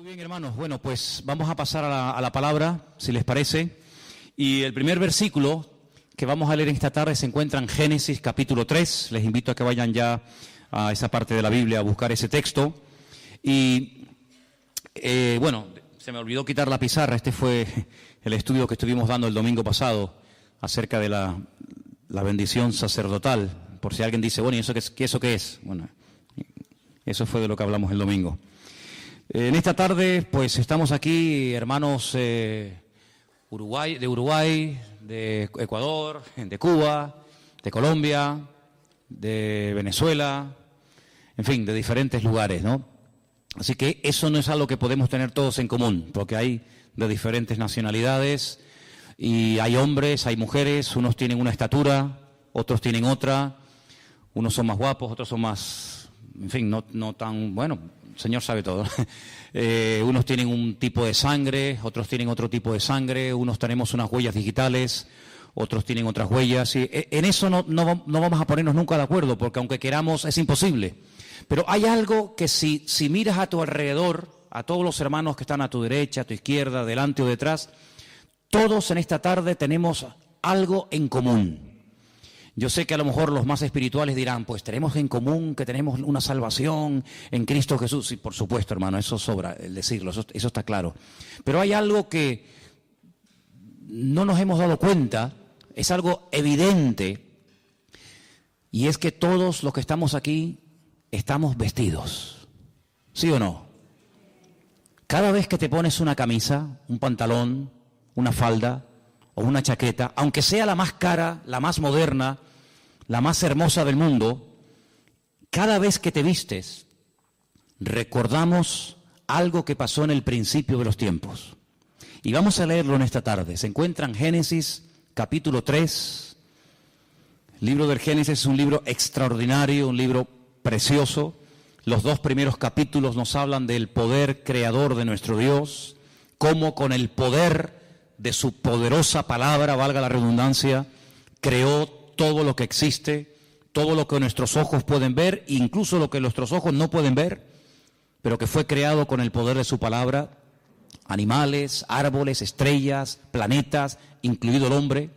Muy bien, hermanos. Bueno, pues vamos a pasar a la palabra, si les parece. Y el primer versículo que vamos a leer esta tarde se encuentra en Génesis capítulo 3. Les invito a que vayan ya a esa parte de la Biblia a buscar ese texto. Y bueno, se me olvidó quitar la pizarra. Este fue el estudio que estuvimos dando el domingo pasado acerca de la bendición sacerdotal. Por si alguien dice, bueno, ¿y eso qué es? Bueno, eso fue de lo que hablamos el domingo. En esta tarde, pues estamos aquí, hermanos de Uruguay, de Ecuador, de Cuba, de Colombia, de Venezuela, en fin, de diferentes lugares, ¿no? Así que eso no es algo que podemos tener todos en común, porque hay de diferentes nacionalidades y hay hombres, hay mujeres, unos tienen una estatura, otros tienen otra, unos son más guapos, otros son más, en fin, no tan, bueno, el Señor sabe todo. Unos tienen un tipo de sangre, otros tienen otro tipo de sangre, unos tenemos unas huellas digitales, otros tienen otras huellas. Y en eso no vamos a ponernos nunca de acuerdo, porque aunque queramos es imposible. Pero hay algo que si miras a tu alrededor, a todos los hermanos que están a tu derecha, a tu izquierda, delante o detrás, todos en esta tarde tenemos algo en común. Yo sé que a lo mejor los más espirituales dirán, pues tenemos en común que tenemos una salvación en Cristo Jesús. Sí, por supuesto, hermano, eso sobra el decirlo, eso está claro. Pero hay algo que no nos hemos dado cuenta, es algo evidente, y es que todos los que estamos aquí estamos vestidos. ¿Sí o no? Cada vez que te pones una camisa, un pantalón, una falda o una chaqueta, aunque sea la más cara, la más moderna, la más hermosa del mundo, cada vez que te vistes, recordamos algo que pasó en el principio de los tiempos. Y vamos a leerlo en esta tarde. Se encuentra en Génesis capítulo 3. El libro del Génesis es un libro extraordinario, un libro precioso. Los dos primeros capítulos nos hablan del poder creador de nuestro Dios, cómo con el poder de su poderosa palabra, valga la redundancia, creó todo lo que existe, todo lo que nuestros ojos pueden ver, incluso lo que nuestros ojos no pueden ver, pero que fue creado con el poder de su palabra, animales, árboles, estrellas, planetas, incluido el hombre.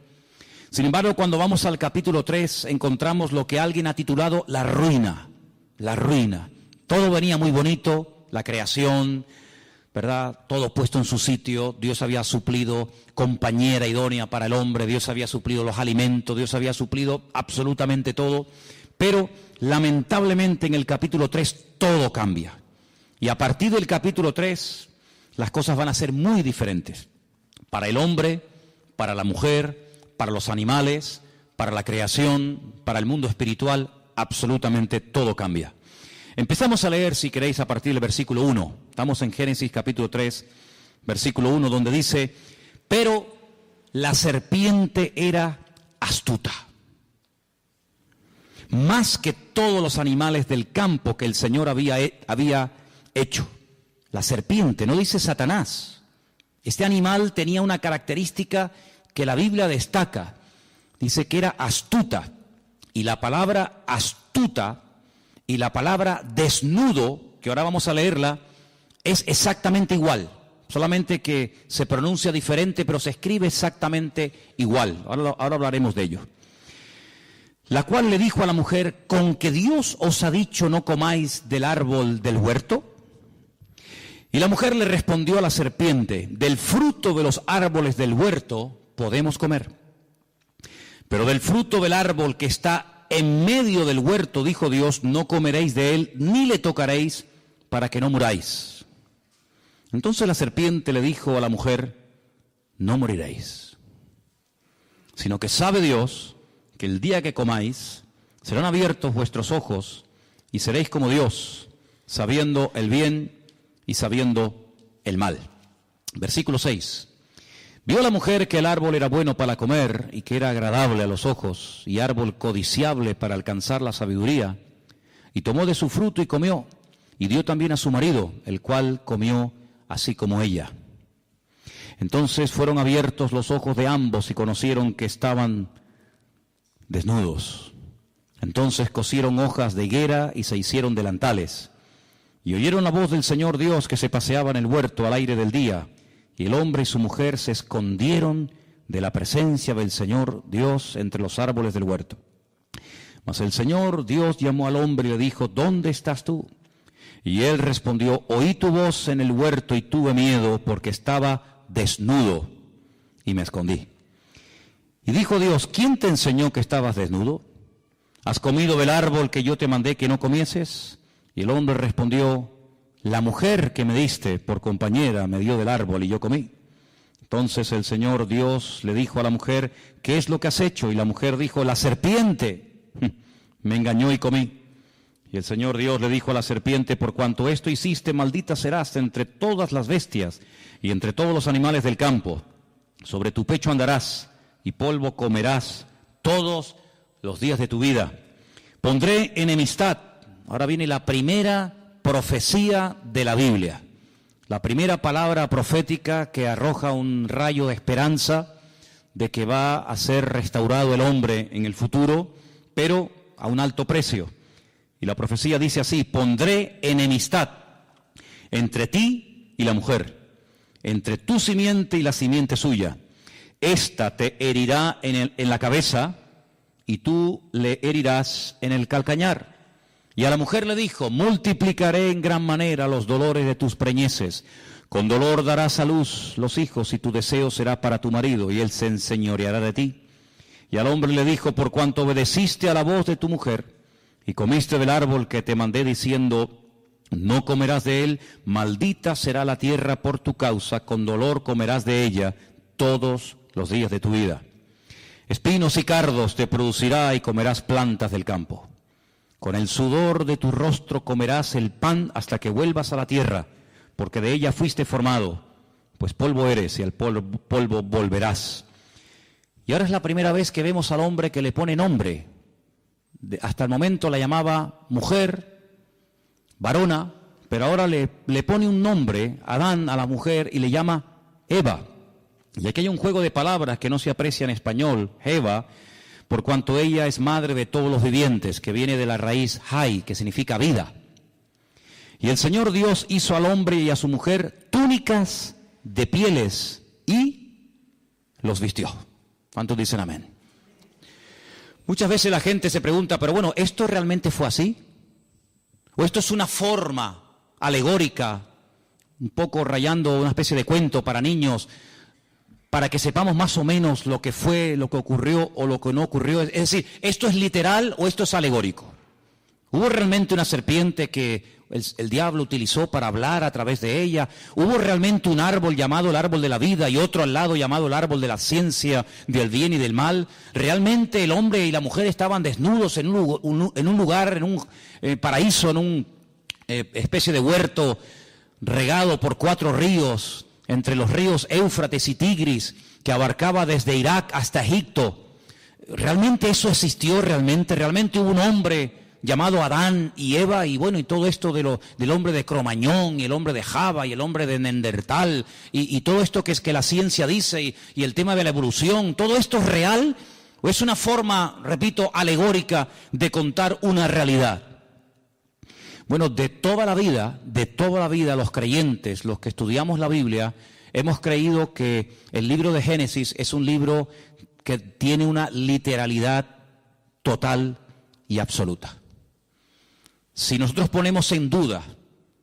Sin embargo, cuando vamos al capítulo 3, encontramos lo que alguien ha titulado la ruina, la ruina. Todo venía muy bonito, la creación, ¿verdad? Todo puesto en su sitio. Dios había suplido compañera idónea para el hombre, Dios había suplido los alimentos, Dios había suplido absolutamente todo, pero lamentablemente en el capítulo 3 todo cambia. Y a partir del capítulo 3 las cosas van a ser muy diferentes. Para el hombre, para la mujer, para los animales, para la creación, para el mundo espiritual, absolutamente todo cambia. Empezamos a leer, si queréis, a partir del versículo 1. Estamos en Génesis capítulo 3, versículo 1, donde dice, pero la serpiente era astuta, más que todos los animales del campo que el Señor había hecho. La serpiente, no dice Satanás. Este animal tenía una característica que la Biblia destaca. Dice que era astuta, y la palabra astuta y la palabra desnudo, que ahora vamos a leerla, es exactamente igual, solamente que se pronuncia diferente, pero se escribe exactamente igual. Ahora hablaremos de ello. La cual le dijo a la mujer, ¿con que Dios os ha dicho no comáis del árbol del huerto? Y la mujer le respondió a la serpiente, del fruto de los árboles del huerto podemos comer, pero del fruto del árbol que está en medio del huerto, dijo Dios, no comeréis de él, ni le tocaréis, para que no muráis. Entonces la serpiente le dijo a la mujer, no moriréis, sino que sabe Dios que el día que comáis, serán abiertos vuestros ojos, y seréis como Dios, sabiendo el bien y sabiendo el mal. Versículo 6. Vio la mujer que el árbol era bueno para comer y que era agradable a los ojos y árbol codiciable para alcanzar la sabiduría, y tomó de su fruto y comió, y dio también a su marido, el cual comió así como ella. Entonces fueron abiertos los ojos de ambos y conocieron que estaban desnudos. Entonces cosieron hojas de higuera y se hicieron delantales. Y oyeron la voz del Señor Dios que se paseaba en el huerto al aire del día. Y el hombre y su mujer se escondieron de la presencia del Señor Dios entre los árboles del huerto. Mas el Señor Dios llamó al hombre y le dijo, ¿dónde estás tú? Y él respondió, oí tu voz en el huerto y tuve miedo porque estaba desnudo y me escondí. Y dijo Dios, ¿quién te enseñó que estabas desnudo? ¿Has comido del árbol que yo te mandé que no comieses? Y el hombre respondió, la mujer que me diste por compañera me dio del árbol y yo comí. Entonces el Señor Dios le dijo a la mujer, ¿qué es lo que has hecho? Y la mujer dijo, la serpiente me engañó y comí. Y el Señor Dios le dijo a la serpiente, por cuanto esto hiciste, maldita serás entre todas las bestias y entre todos los animales del campo. Sobre tu pecho andarás y polvo comerás todos los días de tu vida. Pondré enemistad. Ahora viene la primera profecía de la Biblia. La primera palabra profética que arroja un rayo de esperanza de que va a ser restaurado el hombre en el futuro, pero a un alto precio. Y la profecía dice así, pondré enemistad entre ti y la mujer, entre tu simiente y la simiente suya. Esta te herirá en la cabeza y tú le herirás en el calcañar. Y a la mujer le dijo, multiplicaré en gran manera los dolores de tus preñeces. Con dolor darás a luz los hijos y tu deseo será para tu marido y él se enseñoreará de ti. Y al hombre le dijo, por cuanto obedeciste a la voz de tu mujer y comiste del árbol que te mandé diciendo, no comerás de él, maldita será la tierra por tu causa, con dolor comerás de ella todos los días de tu vida. Espinos y cardos te producirá y comerás plantas del campo. Con el sudor de tu rostro comerás el pan hasta que vuelvas a la tierra, porque de ella fuiste formado, pues polvo eres y al polvo volverás. Y ahora es la primera vez que vemos al hombre que le pone nombre. Hasta el momento la llamaba mujer, varona, pero ahora le pone un nombre, Adán, a la mujer y le llama Eva. Y aquí hay un juego de palabras que no se aprecia en español, Eva, por cuanto ella es madre de todos los vivientes, que viene de la raíz Hai, que significa vida. Y el Señor Dios hizo al hombre y a su mujer túnicas de pieles y los vistió. ¿Cuántos dicen amén? Muchas veces la gente se pregunta, pero bueno, ¿esto realmente fue así? ¿O esto es una forma alegórica, un poco rayando una especie de cuento para niños, para que sepamos más o menos lo que fue, lo que ocurrió o lo que no ocurrió? Es decir, ¿esto es literal o esto es alegórico? ¿Hubo realmente una serpiente que el diablo utilizó para hablar a través de ella? ¿Hubo realmente un árbol llamado el árbol de la vida y otro al lado llamado el árbol de la ciencia del bien y del mal? ¿Realmente el hombre y la mujer estaban desnudos en un lugar, en un paraíso, en una especie de huerto regado por 4 ríos, entre los ríos Éufrates y Tigris, que abarcaba desde Irak hasta Egipto? ¿Realmente eso existió realmente? ¿Realmente hubo un hombre llamado Adán y Eva? Y bueno, y todo esto del hombre de Cromañón, y el hombre de Java, y el hombre de Neandertal, y todo esto que es que la ciencia dice, y el tema de la evolución, ¿todo esto es real? ¿O es una forma, repito, alegórica de contar una realidad? Bueno, de toda la vida, los creyentes, los que estudiamos la Biblia, hemos creído que el libro de Génesis es un libro que tiene una literalidad total y absoluta. Si nosotros ponemos en duda,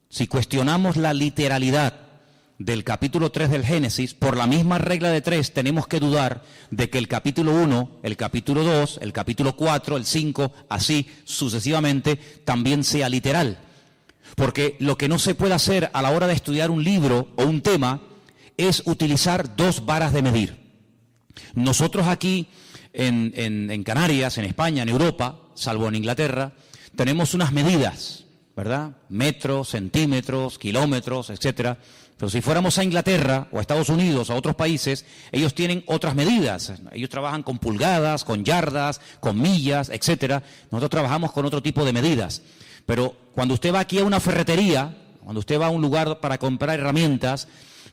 si cuestionamos la literalidad del capítulo 3 del Génesis, por la misma regla de 3 tenemos que dudar de que el capítulo 1, el capítulo 2, el capítulo 4, el 5, así sucesivamente, también sea literal. Porque lo que no se puede hacer a la hora de estudiar un libro o un tema es utilizar 2 varas de medir. Nosotros aquí en Canarias, en España, en Europa, salvo en Inglaterra, tenemos unas medidas, ¿verdad? Metros, centímetros, kilómetros, etcétera. Pero si fuéramos a Inglaterra o a Estados Unidos, a otros países, ellos tienen otras medidas. Ellos trabajan con pulgadas, con yardas, con millas, etcétera. Nosotros trabajamos con otro tipo de medidas. Pero cuando usted va aquí a una ferretería, cuando usted va a un lugar para comprar herramientas,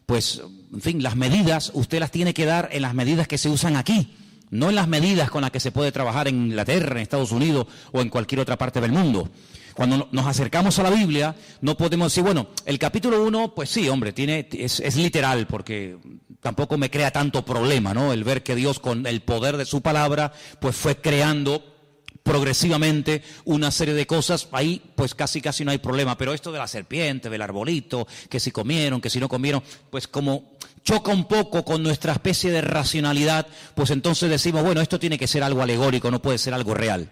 pues, en fin, las medidas usted las tiene que dar en las medidas que se usan aquí, no en las medidas con las que se puede trabajar en Inglaterra, en Estados Unidos o en cualquier otra parte del mundo. Cuando nos acercamos a la Biblia, no podemos decir, bueno, el capítulo 1, pues sí, hombre, es literal, porque tampoco me crea tanto problema, ¿no? El ver que Dios, con el poder de su palabra, pues fue creando progresivamente una serie de cosas. Ahí, pues casi no hay problema. Pero esto de la serpiente, del arbolito, que si comieron, que si no comieron, pues como choca un poco con nuestra especie de racionalidad, pues entonces decimos, bueno, esto tiene que ser algo alegórico, no puede ser algo real.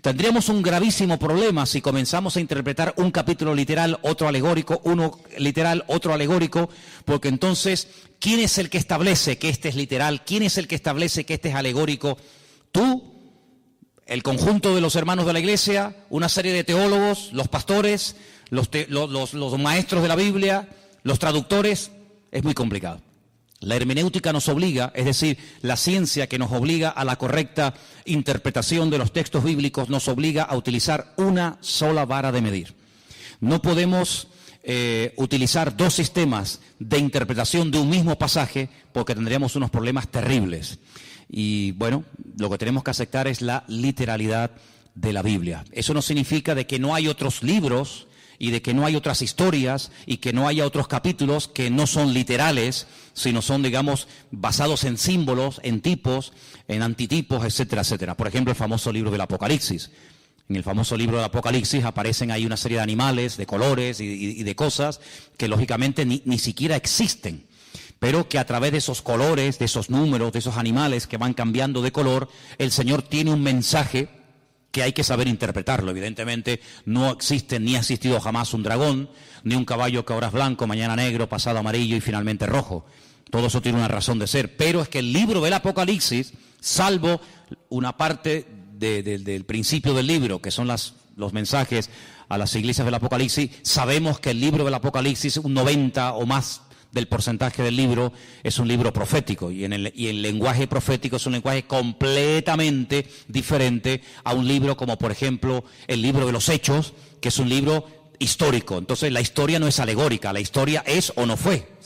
Tendríamos un gravísimo problema si comenzamos a interpretar un capítulo literal, otro alegórico, uno literal, otro alegórico, porque entonces, ¿quién es el que establece que este es literal? ¿Quién es el que establece que este es alegórico? ¿Tú? ¿El conjunto de los hermanos de la iglesia? ¿Una serie de teólogos? ¿Los pastores? ¿Los maestros de la Biblia? ¿Los traductores? Es muy complicado. La hermenéutica nos obliga, es decir, la ciencia que nos obliga a la correcta interpretación de los textos bíblicos, nos obliga a utilizar una sola vara de medir. No podemos utilizar dos sistemas de interpretación de un mismo pasaje, porque tendríamos unos problemas terribles. Y bueno, lo que tenemos que aceptar es la literalidad de la Biblia. Eso no significa de que no hay otros libros y de que no hay otras historias y que no haya otros capítulos que no son literales, sino son, digamos, basados en símbolos, en tipos, en antitipos, etcétera, etcétera. Por ejemplo, el famoso libro del Apocalipsis. En el famoso libro del Apocalipsis aparecen ahí una serie de animales, de colores y de cosas que lógicamente ni siquiera existen, pero que a través de esos colores, de esos números, de esos animales que van cambiando de color, el Señor tiene un mensaje que hay que saber interpretarlo. Evidentemente no existe ni ha existido jamás un dragón, ni un caballo que ahora es blanco, mañana negro, pasado amarillo y finalmente rojo. Todo eso tiene una razón de ser, pero es que el libro del Apocalipsis, salvo una parte del principio del libro, que son los mensajes a las iglesias del Apocalipsis, sabemos que el libro del Apocalipsis, un 90 o más del porcentaje del libro, es un libro profético, y el lenguaje profético es un lenguaje completamente diferente a un libro como, por ejemplo, el libro de los Hechos, que es un libro histórico. Entonces la historia no es alegórica, la historia es o no fue.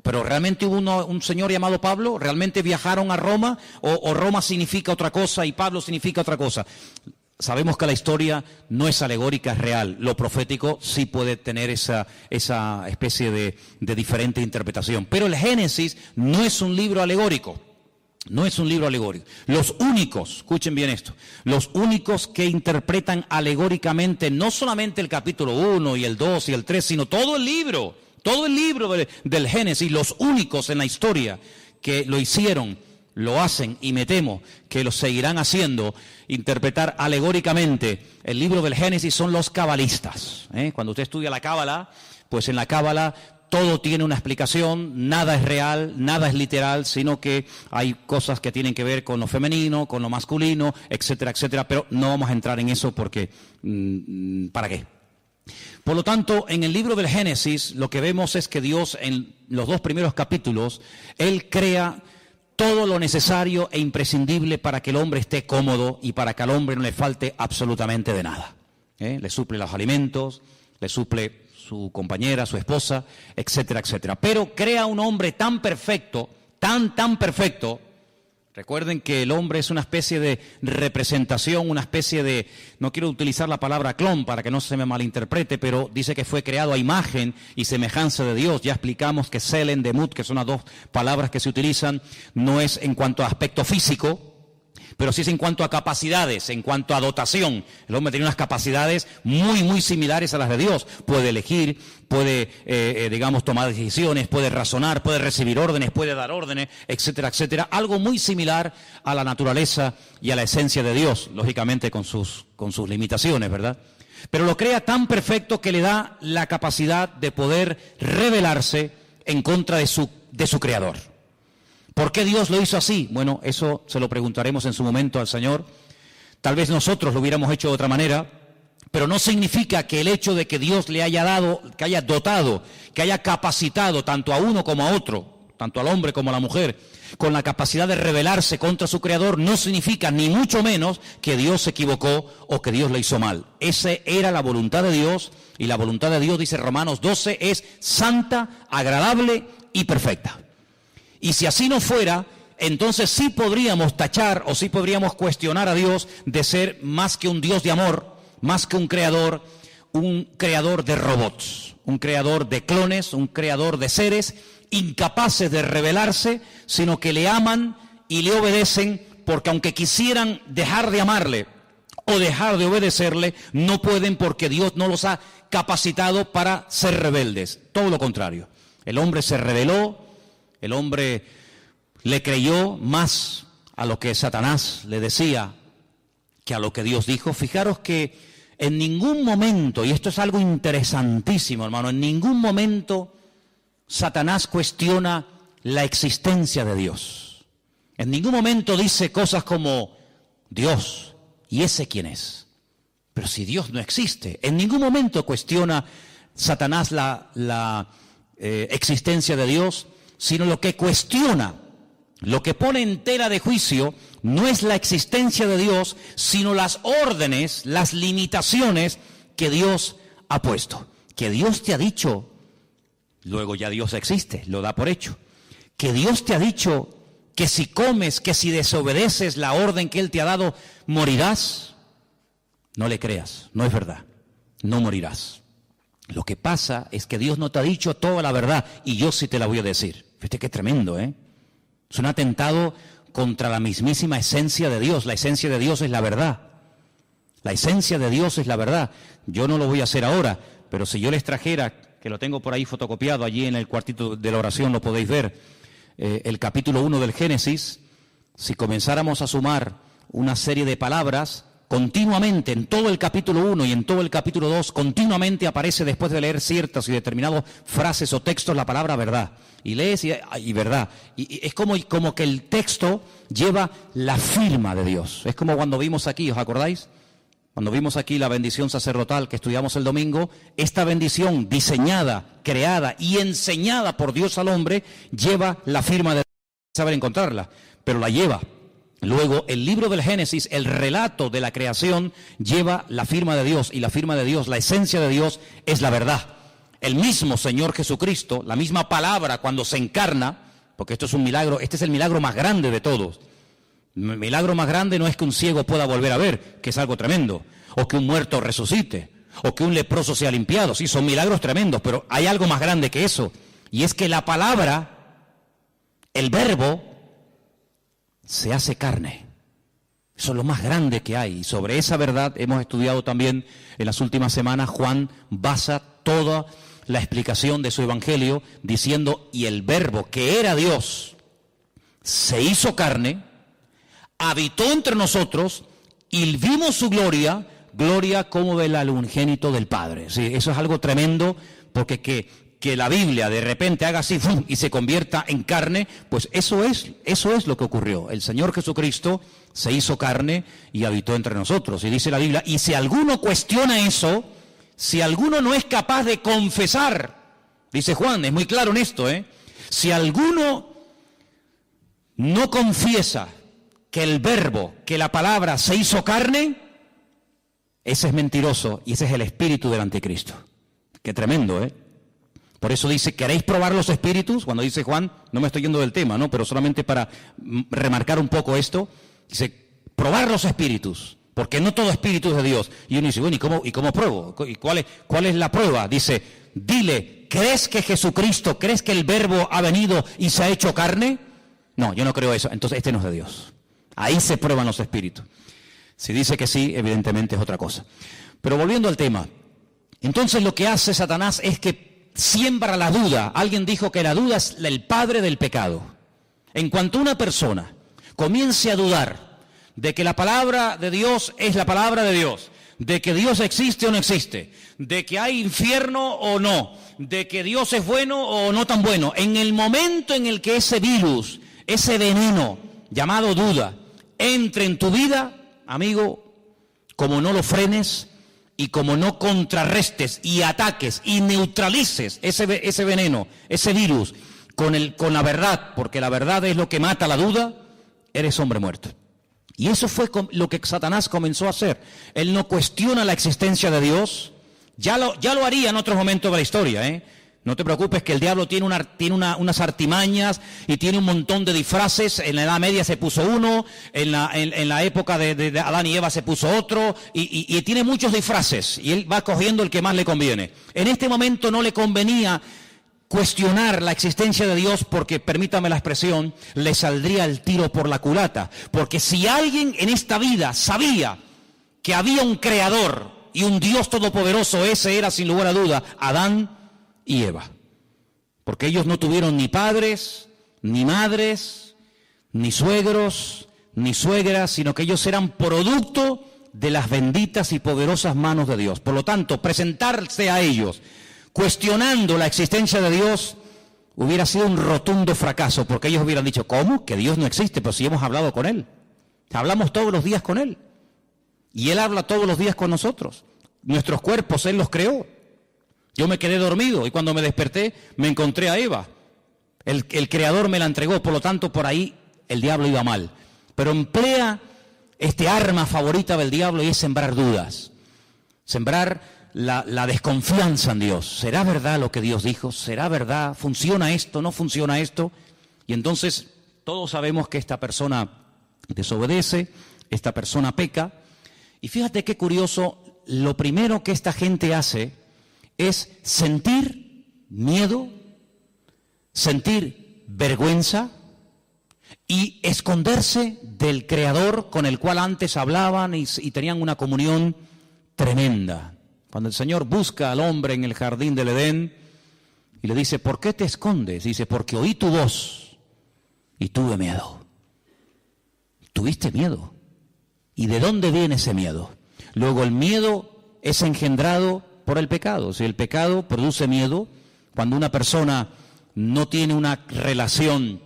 Pero realmente hubo un señor llamado Pablo, realmente viajaron a Roma, o Roma significa otra cosa y Pablo significa otra cosa. Sabemos que la historia no es alegórica, es real. Lo profético sí puede tener esa especie de diferente interpretación. Pero el Génesis no es un libro alegórico. No es un libro alegórico. Los únicos, escuchen bien esto, los únicos que interpretan alegóricamente no solamente el capítulo 1 y el 2 y el 3, sino todo el libro del Génesis, los únicos en la historia que lo hicieron, lo hacen y me temo que lo seguirán haciendo, interpretar alegóricamente el libro del Génesis, son los cabalistas. Cuando usted estudia la Cábala, pues en la Cábala todo tiene una explicación, nada es real, nada es literal, sino que hay cosas que tienen que ver con lo femenino, con lo masculino, etcétera, etcétera, pero no vamos a entrar en eso porque, ¿para qué? Por lo tanto, en el libro del Génesis lo que vemos es que Dios, en los 2 primeros capítulos, Él crea todo lo necesario e imprescindible para que el hombre esté cómodo y para que al hombre no le falte absolutamente de nada. Le suple los alimentos, le suple su compañera, su esposa, etcétera, etcétera. Pero crea un hombre tan perfecto, tan perfecto. Recuerden que el hombre es una especie de representación, una especie de, no quiero utilizar la palabra clon para que no se me malinterprete, pero dice que fue creado a imagen y semejanza de Dios. Ya explicamos que Selen, Demut, que son las 2 palabras que se utilizan, no es en cuanto a aspecto físico, pero sí es en cuanto a capacidades, en cuanto a dotación. El hombre tiene unas capacidades muy similares a las de Dios. Puede elegir, puede, tomar decisiones, puede razonar, puede recibir órdenes, puede dar órdenes, etcétera, etcétera. Algo muy similar a la naturaleza y a la esencia de Dios, lógicamente con sus limitaciones, ¿verdad? Pero lo crea tan perfecto que le da la capacidad de poder rebelarse en contra de su Creador. ¿Por qué Dios lo hizo así? Bueno, eso se lo preguntaremos en su momento al Señor. Tal vez nosotros lo hubiéramos hecho de otra manera, pero no significa que el hecho de que Dios le haya dado, que haya dotado, que haya capacitado tanto a uno como a otro, tanto al hombre como a la mujer, con la capacidad de rebelarse contra su Creador, no significa ni mucho menos que Dios se equivocó o que Dios le hizo mal. Esa era la voluntad de Dios, y la voluntad de Dios, dice Romanos 12, es santa, agradable y perfecta. Y si así no fuera, entonces sí podríamos tachar o sí podríamos cuestionar a Dios de ser más que un Dios de amor, más que un creador de robots, un creador de clones, un creador de seres incapaces de rebelarse, sino que le aman y le obedecen, porque aunque quisieran dejar de amarle o dejar de obedecerle, no pueden, porque Dios no los ha capacitado para ser rebeldes. Todo lo contrario. El hombre se rebeló, el hombre le creyó más a lo que Satanás le decía que a lo que Dios dijo. Fijaros que en ningún momento, y esto es algo interesantísimo, hermano, en ningún momento Satanás cuestiona la existencia de Dios. En ningún momento dice cosas como Dios, ¿y ese quién es? Pero si Dios no existe, en ningún momento cuestiona Satanás la existencia de Dios, sino lo que cuestiona, lo que pone en tela de juicio, no es la existencia de Dios, sino las órdenes, las limitaciones que Dios ha puesto. Que Dios te ha dicho, luego ya Dios existe, lo da por hecho. Que Dios te ha dicho que si comes, que si desobedeces la orden que Él te ha dado, morirás. No le creas, no es verdad, no morirás. Lo que pasa es que Dios no te ha dicho toda la verdad y yo sí te la voy a decir. Fíjate qué tremendo, ¿eh? Es un atentado contra la mismísima esencia de Dios. La esencia de Dios es la verdad. La esencia de Dios es la verdad. Yo no lo voy a hacer ahora, pero si yo les trajera, que lo tengo por ahí fotocopiado, allí en el cuartito de la oración lo podéis ver, el capítulo 1 del Génesis, si comenzáramos a sumar una serie de palabras, continuamente, en todo el capítulo 1 y en todo el capítulo 2, continuamente aparece, después de leer ciertas y determinadas frases o textos, la palabra verdad. Y lees y verdad. Y es como que el texto lleva la firma de Dios. Es como cuando vimos aquí, ¿os acordáis? Cuando vimos aquí la bendición sacerdotal que estudiamos el domingo, esta bendición diseñada, creada y enseñada por Dios al hombre, lleva la firma de Dios. Saber encontrarla, pero la lleva. Luego, el libro del Génesis, el relato de la creación, lleva la firma de Dios, y la firma de Dios, la esencia de Dios, es la verdad. El mismo Señor Jesucristo, la misma palabra cuando se encarna, porque esto es un milagro, este es el milagro más grande de todos. El milagro más grande no es que un ciego pueda volver a ver, que es algo tremendo, o que un muerto resucite, o que un leproso sea limpiado. Sí, son milagros tremendos, pero hay algo más grande que eso, y es que la palabra, el verbo, se hace carne. Eso es lo más grande que hay. Y sobre esa verdad hemos estudiado también en las últimas semanas. Juan basa toda la explicación de su evangelio diciendo, y el verbo que era Dios se hizo carne, habitó entre nosotros y vimos su gloria, gloria como del unigénito del Padre. Sí, eso es algo tremendo, porque que la Biblia de repente haga así ¡fum!, y se convierta en carne, pues eso es lo que ocurrió. El Señor Jesucristo se hizo carne y habitó entre nosotros. Y dice la Biblia, y si alguno cuestiona eso, si alguno no es capaz de confesar, dice Juan, es muy claro en esto, si alguno no confiesa que el verbo, que la palabra se hizo carne, ese es mentiroso y ese es el espíritu del anticristo. Qué tremendo, Por eso dice, ¿queréis probar los espíritus? Cuando dice Juan, no me estoy yendo del tema, ¿no? Pero solamente para remarcar un poco esto, dice, probar los espíritus, porque no todo espíritu es de Dios. Y uno dice, bueno, ¿y cómo pruebo? ¿Y cuál es la prueba? Dice, dile, ¿crees que Jesucristo, crees que el verbo ha venido y se ha hecho carne? No, yo no creo eso. Entonces este no es de Dios. Ahí se prueban los espíritus. Si dice que sí, evidentemente es otra cosa. Pero volviendo al tema, entonces lo que hace Satanás es que siembra la duda. Alguien dijo que la duda es el padre del pecado. En cuanto una persona comience a dudar de que la palabra de Dios es la palabra de Dios, de que Dios existe o no existe, de que hay infierno o no, de que Dios es bueno o no tan bueno, en el momento en el que ese virus, ese veneno llamado duda, entre en tu vida, amigo, como no lo frenes, y como no contrarrestes y ataques y neutralices ese veneno, ese virus, con la verdad, porque la verdad es lo que mata la duda, eres hombre muerto. Y eso fue lo que Satanás comenzó a hacer. Él no cuestiona la existencia de Dios, ya lo haría en otros momentos de la historia, No te preocupes que el diablo tiene unas artimañas y tiene un montón de disfraces. En la Edad Media se puso uno, en la época de Adán y Eva se puso otro, y tiene muchos disfraces, y él va cogiendo el que más le conviene. En este momento no le convenía cuestionar la existencia de Dios porque, permítame la expresión, le saldría el tiro por la culata. Porque si alguien en esta vida sabía que había un creador y un Dios todopoderoso, ese era sin lugar a duda Adán y Eva, porque ellos no tuvieron ni padres, ni madres, ni suegros, ni suegras, sino que ellos eran producto de las benditas y poderosas manos de Dios. Por lo tanto, presentarse a ellos cuestionando la existencia de Dios hubiera sido un rotundo fracaso, porque ellos hubieran dicho, ¿cómo? Que Dios no existe, pero si hemos hablado con Él, hablamos todos los días con Él, y Él habla todos los días con nosotros. Nuestros cuerpos Él los creó. Yo me quedé dormido y cuando me desperté me encontré a Eva. El Creador me la entregó, por lo tanto por ahí el diablo iba mal. Pero emplea este arma favorita del diablo y es sembrar dudas. Sembrar la desconfianza en Dios. ¿Será verdad lo que Dios dijo? ¿Será verdad? ¿Funciona esto? ¿No funciona esto? Y entonces todos sabemos que esta persona desobedece, esta persona peca. Y fíjate qué curioso, lo primero que esta gente hace es sentir miedo, sentir vergüenza y esconderse del Creador con el cual antes hablaban y tenían una comunión tremenda. Cuando el Señor busca al hombre en el jardín del Edén y le dice, ¿por qué te escondes? Dice, porque oí tu voz y tuve miedo. ¿Tuviste miedo? ¿Y de dónde viene ese miedo? Luego el miedo es engendrado por el pecado. Si el pecado produce miedo, cuando una persona no tiene una relación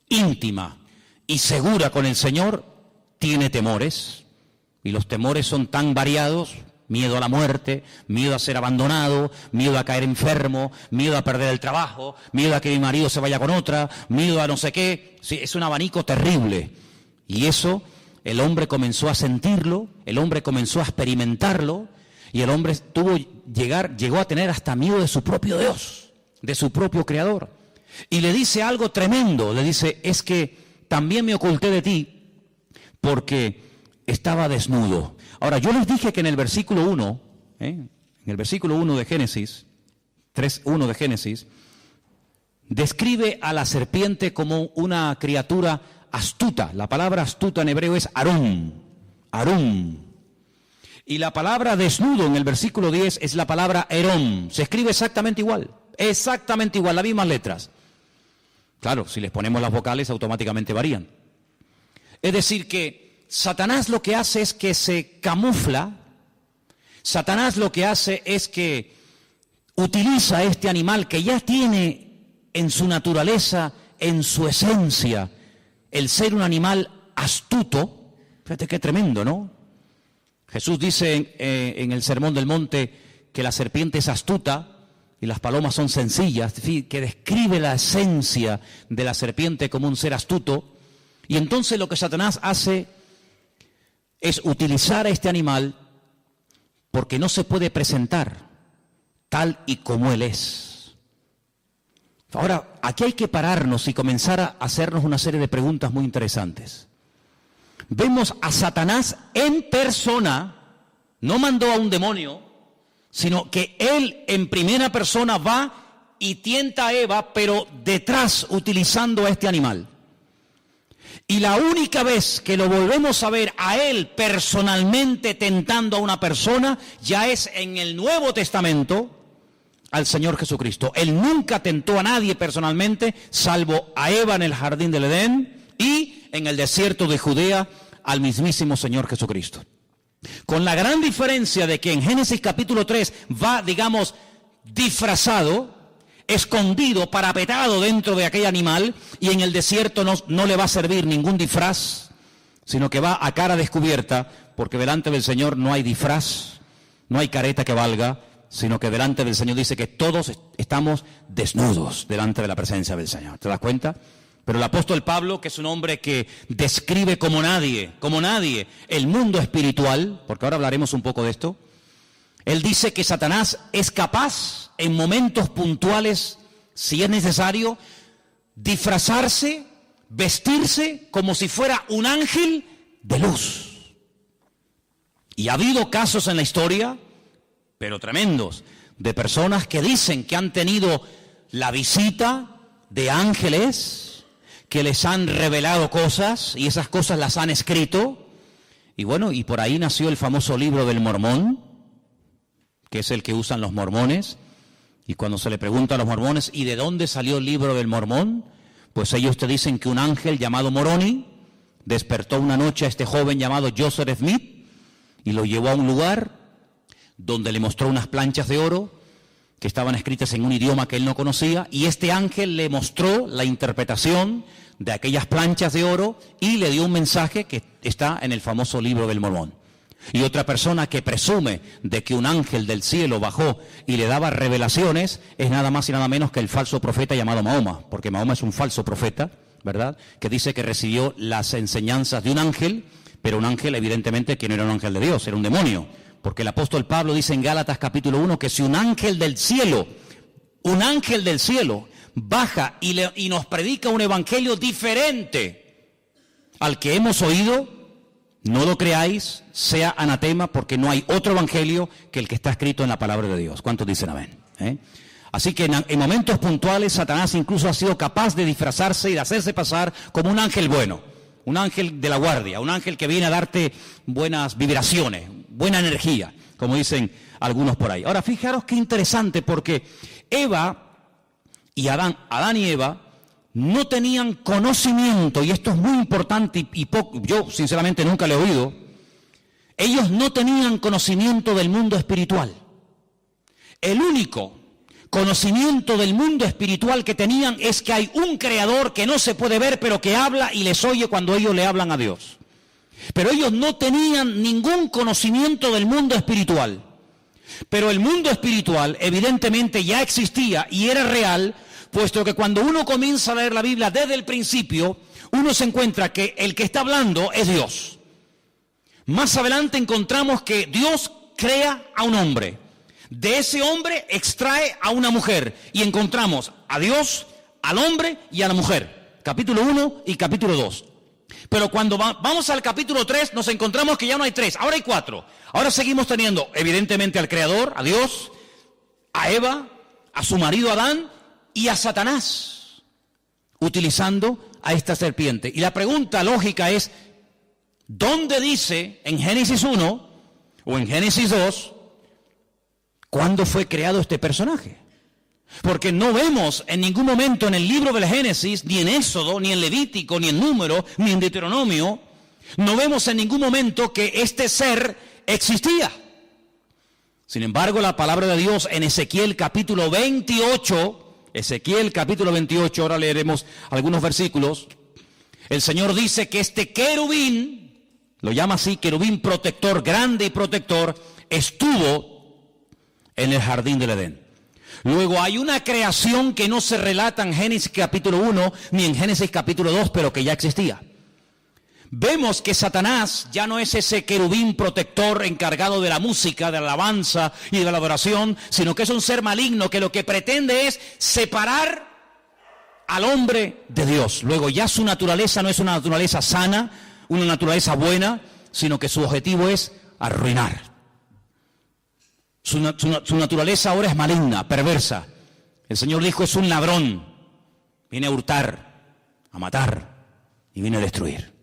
íntima y segura con el Señor, tiene temores, y los temores son tan variados: miedo a la muerte, miedo a ser abandonado, miedo a caer enfermo, miedo a perder el trabajo, miedo a que mi marido se vaya con otra, miedo a no sé qué. Sí, es un abanico terrible, y eso el hombre comenzó a sentirlo, el hombre comenzó a experimentarlo, y el hombre llegó a tener hasta miedo de su propio Dios, de su propio Creador. Y le dice algo tremendo, le dice, es que también me oculté de ti porque estaba desnudo. Ahora, yo les dije que en el versículo 1, en el versículo 1 de Génesis, 3:1 de Génesis, describe a la serpiente como una criatura astuta. La palabra astuta en hebreo es arum, arum. Y la palabra desnudo en el versículo 10 es la palabra herón. Se escribe exactamente igual, las mismas letras. Claro, si les ponemos las vocales automáticamente varían. Es decir que Satanás lo que hace es que se camufla. Satanás lo que hace es que utiliza este animal que ya tiene en su naturaleza, en su esencia, el ser un animal astuto. Fíjate qué tremendo, ¿no? Jesús dice en el Sermón del Monte que la serpiente es astuta y las palomas son sencillas, que describe la esencia de la serpiente como un ser astuto. Y entonces lo que Satanás hace es utilizar a este animal porque no se puede presentar tal y como él es. Ahora, aquí hay que pararnos y comenzar a hacernos una serie de preguntas muy interesantes. Vemos a Satanás en persona, no mandó a un demonio, sino que él en primera persona va y tienta a Eva, pero detrás utilizando a este animal. Y la única vez que lo volvemos a ver a él personalmente tentando a una persona, ya es en el Nuevo Testamento al Señor Jesucristo. Él nunca tentó a nadie personalmente, salvo a Eva en el jardín del Edén y en el desierto de Judea al mismísimo Señor Jesucristo. Con la gran diferencia de que en Génesis capítulo 3 va, digamos, disfrazado, escondido, parapetado dentro de aquel animal, y en el desierto no le va a servir ningún disfraz, sino que va a cara descubierta, porque delante del Señor no hay disfraz, no hay careta que valga, sino que delante del Señor dice que todos estamos desnudos delante de la presencia del Señor. ¿Te das cuenta? Pero el apóstol Pablo, que es un hombre que describe como nadie, el mundo espiritual, porque ahora hablaremos un poco de esto, Él dice que Satanás es capaz, en momentos puntuales, si es necesario, disfrazarse, vestirse como si fuera un ángel de luz. Y ha habido casos en la historia, pero tremendos, de personas que dicen que han tenido la visita de ángeles, que les han revelado cosas, y esas cosas las han escrito. Y bueno, y por ahí nació el famoso libro del Mormón, que es el que usan los mormones. Y cuando se le pregunta a los mormones, ¿y de dónde salió el libro del Mormón? Pues ellos te dicen que un ángel llamado Moroni despertó una noche a este joven llamado Joseph Smith y lo llevó a un lugar donde le mostró unas planchas de oro que estaban escritas en un idioma que él no conocía, y este ángel le mostró la interpretación de aquellas planchas de oro y le dio un mensaje que está en el famoso libro del Mormón. Y otra persona que presume de que un ángel del cielo bajó y le daba revelaciones es nada más y nada menos que el falso profeta llamado Mahoma, porque Mahoma es un falso profeta, ¿verdad?, que dice que recibió las enseñanzas de un ángel, pero un ángel evidentemente que no era un ángel de Dios, era un demonio, porque el apóstol Pablo dice en Gálatas capítulo 1 que si un ángel del cielo baja y nos predica un evangelio diferente al que hemos oído, no lo creáis, sea anatema, porque no hay otro evangelio que el que está escrito en la palabra de Dios. ¿Cuántos dicen amén? Así que en momentos puntuales Satanás incluso ha sido capaz de disfrazarse y de hacerse pasar como un ángel bueno, un ángel de la guardia, un ángel que viene a darte buenas vibraciones, buena energía, como dicen algunos por ahí. Ahora, fijaros qué interesante, porque Adán y Eva no tenían conocimiento, y esto es muy importante y yo sinceramente nunca lo he oído. Ellos no tenían conocimiento del mundo espiritual. El único conocimiento del mundo espiritual que tenían es que hay un creador que no se puede ver, pero que habla y les oye cuando ellos le hablan a Dios. Pero ellos no tenían ningún conocimiento del mundo espiritual. Pero el mundo espiritual evidentemente ya existía y era real, puesto que cuando uno comienza a leer la Biblia desde el principio, uno se encuentra que el que está hablando es Dios. Más adelante encontramos que Dios crea a un hombre. De ese hombre extrae a una mujer. Y encontramos a Dios, al hombre y a la mujer. Capítulo 1 y capítulo 2. Pero cuando vamos al capítulo 3 nos encontramos que ya no hay 3, ahora hay 4. Ahora seguimos teniendo evidentemente al Creador, a Dios, a Eva, a su marido Adán y a Satanás, utilizando a esta serpiente. Y la pregunta lógica es, ¿dónde dice en Génesis 1 o en Génesis 2 cuándo fue creado este personaje? Porque no vemos en ningún momento en el libro del Génesis, ni en Éxodo, ni en Levítico, ni en Número, ni en Deuteronomio, no vemos en ningún momento que este ser existía. Sin embargo, la palabra de Dios en Ezequiel capítulo 28, ahora leeremos algunos versículos, el Señor dice que este querubín, lo llama así, querubín protector, grande y protector, estuvo en el jardín del Edén. Luego hay una creación que no se relata en Génesis capítulo 1 ni en Génesis capítulo 2, pero que ya existía. Vemos que Satanás ya no es ese querubín protector encargado de la música, de la alabanza y de la adoración, sino que es un ser maligno que lo que pretende es separar al hombre de Dios. Luego ya su naturaleza no es una naturaleza sana, una naturaleza buena, sino que su objetivo es arruinar. Su naturaleza ahora es maligna, perversa. El Señor dijo, es un ladrón. Viene a hurtar, a matar y viene a destruir.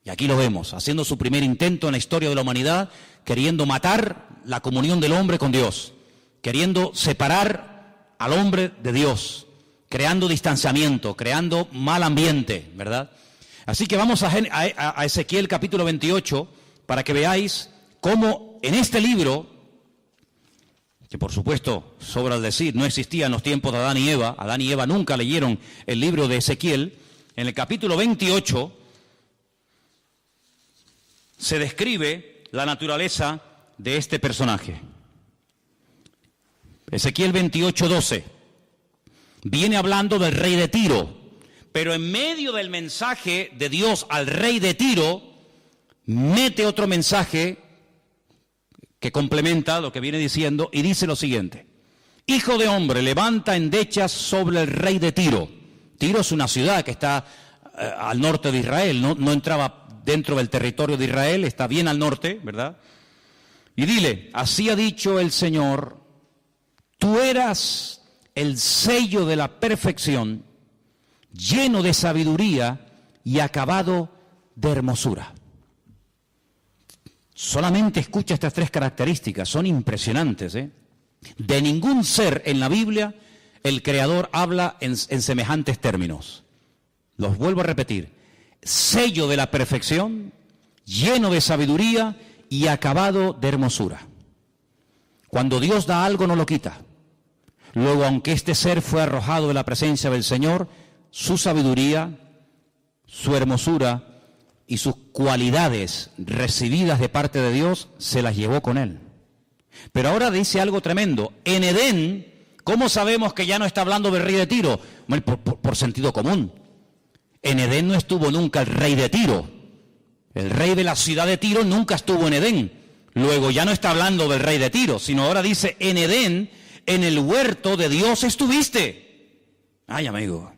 Y aquí lo vemos, haciendo su primer intento en la historia de la humanidad, queriendo matar la comunión del hombre con Dios, queriendo separar al hombre de Dios, creando distanciamiento, creando mal ambiente, ¿verdad? Así que vamos a Ezequiel capítulo 28 para que veáis cómo en este libro, que por supuesto, sobra decir, no existía en los tiempos de Adán y Eva. Adán y Eva nunca leyeron el libro de Ezequiel. En el capítulo 28 se describe la naturaleza de este personaje. Ezequiel 28:12 viene hablando del rey de Tiro, pero en medio del mensaje de Dios al rey de Tiro, mete otro mensaje que complementa lo que viene diciendo y dice lo siguiente: Hijo de hombre, levanta endechas sobre el rey de Tiro. Tiro es una ciudad que está al norte de Israel, no entraba dentro del territorio de Israel, está bien al norte, ¿verdad? Y dile, así ha dicho el Señor, tú eras el sello de la perfección, lleno de sabiduría y acabado de hermosura. Solamente escucha estas tres características, son impresionantes, ¿eh? De ningún ser en la Biblia el Creador habla en semejantes términos. Los vuelvo a repetir: sello de la perfección, lleno de sabiduría y acabado de hermosura. Cuando Dios da algo no lo quita. Luego, aunque este ser fue arrojado de la presencia del Señor, su sabiduría, su hermosura y sus cualidades recibidas de parte de Dios se las llevó con él. Pero ahora dice algo tremendo. En Edén, ¿cómo sabemos que ya no está hablando del rey de Tiro? Bueno, por sentido común. En Edén no estuvo nunca el rey de Tiro. El rey de la ciudad de Tiro nunca estuvo en Edén. Luego ya no está hablando del rey de Tiro, sino ahora dice, en Edén, en el huerto de Dios estuviste. Ay, amigo.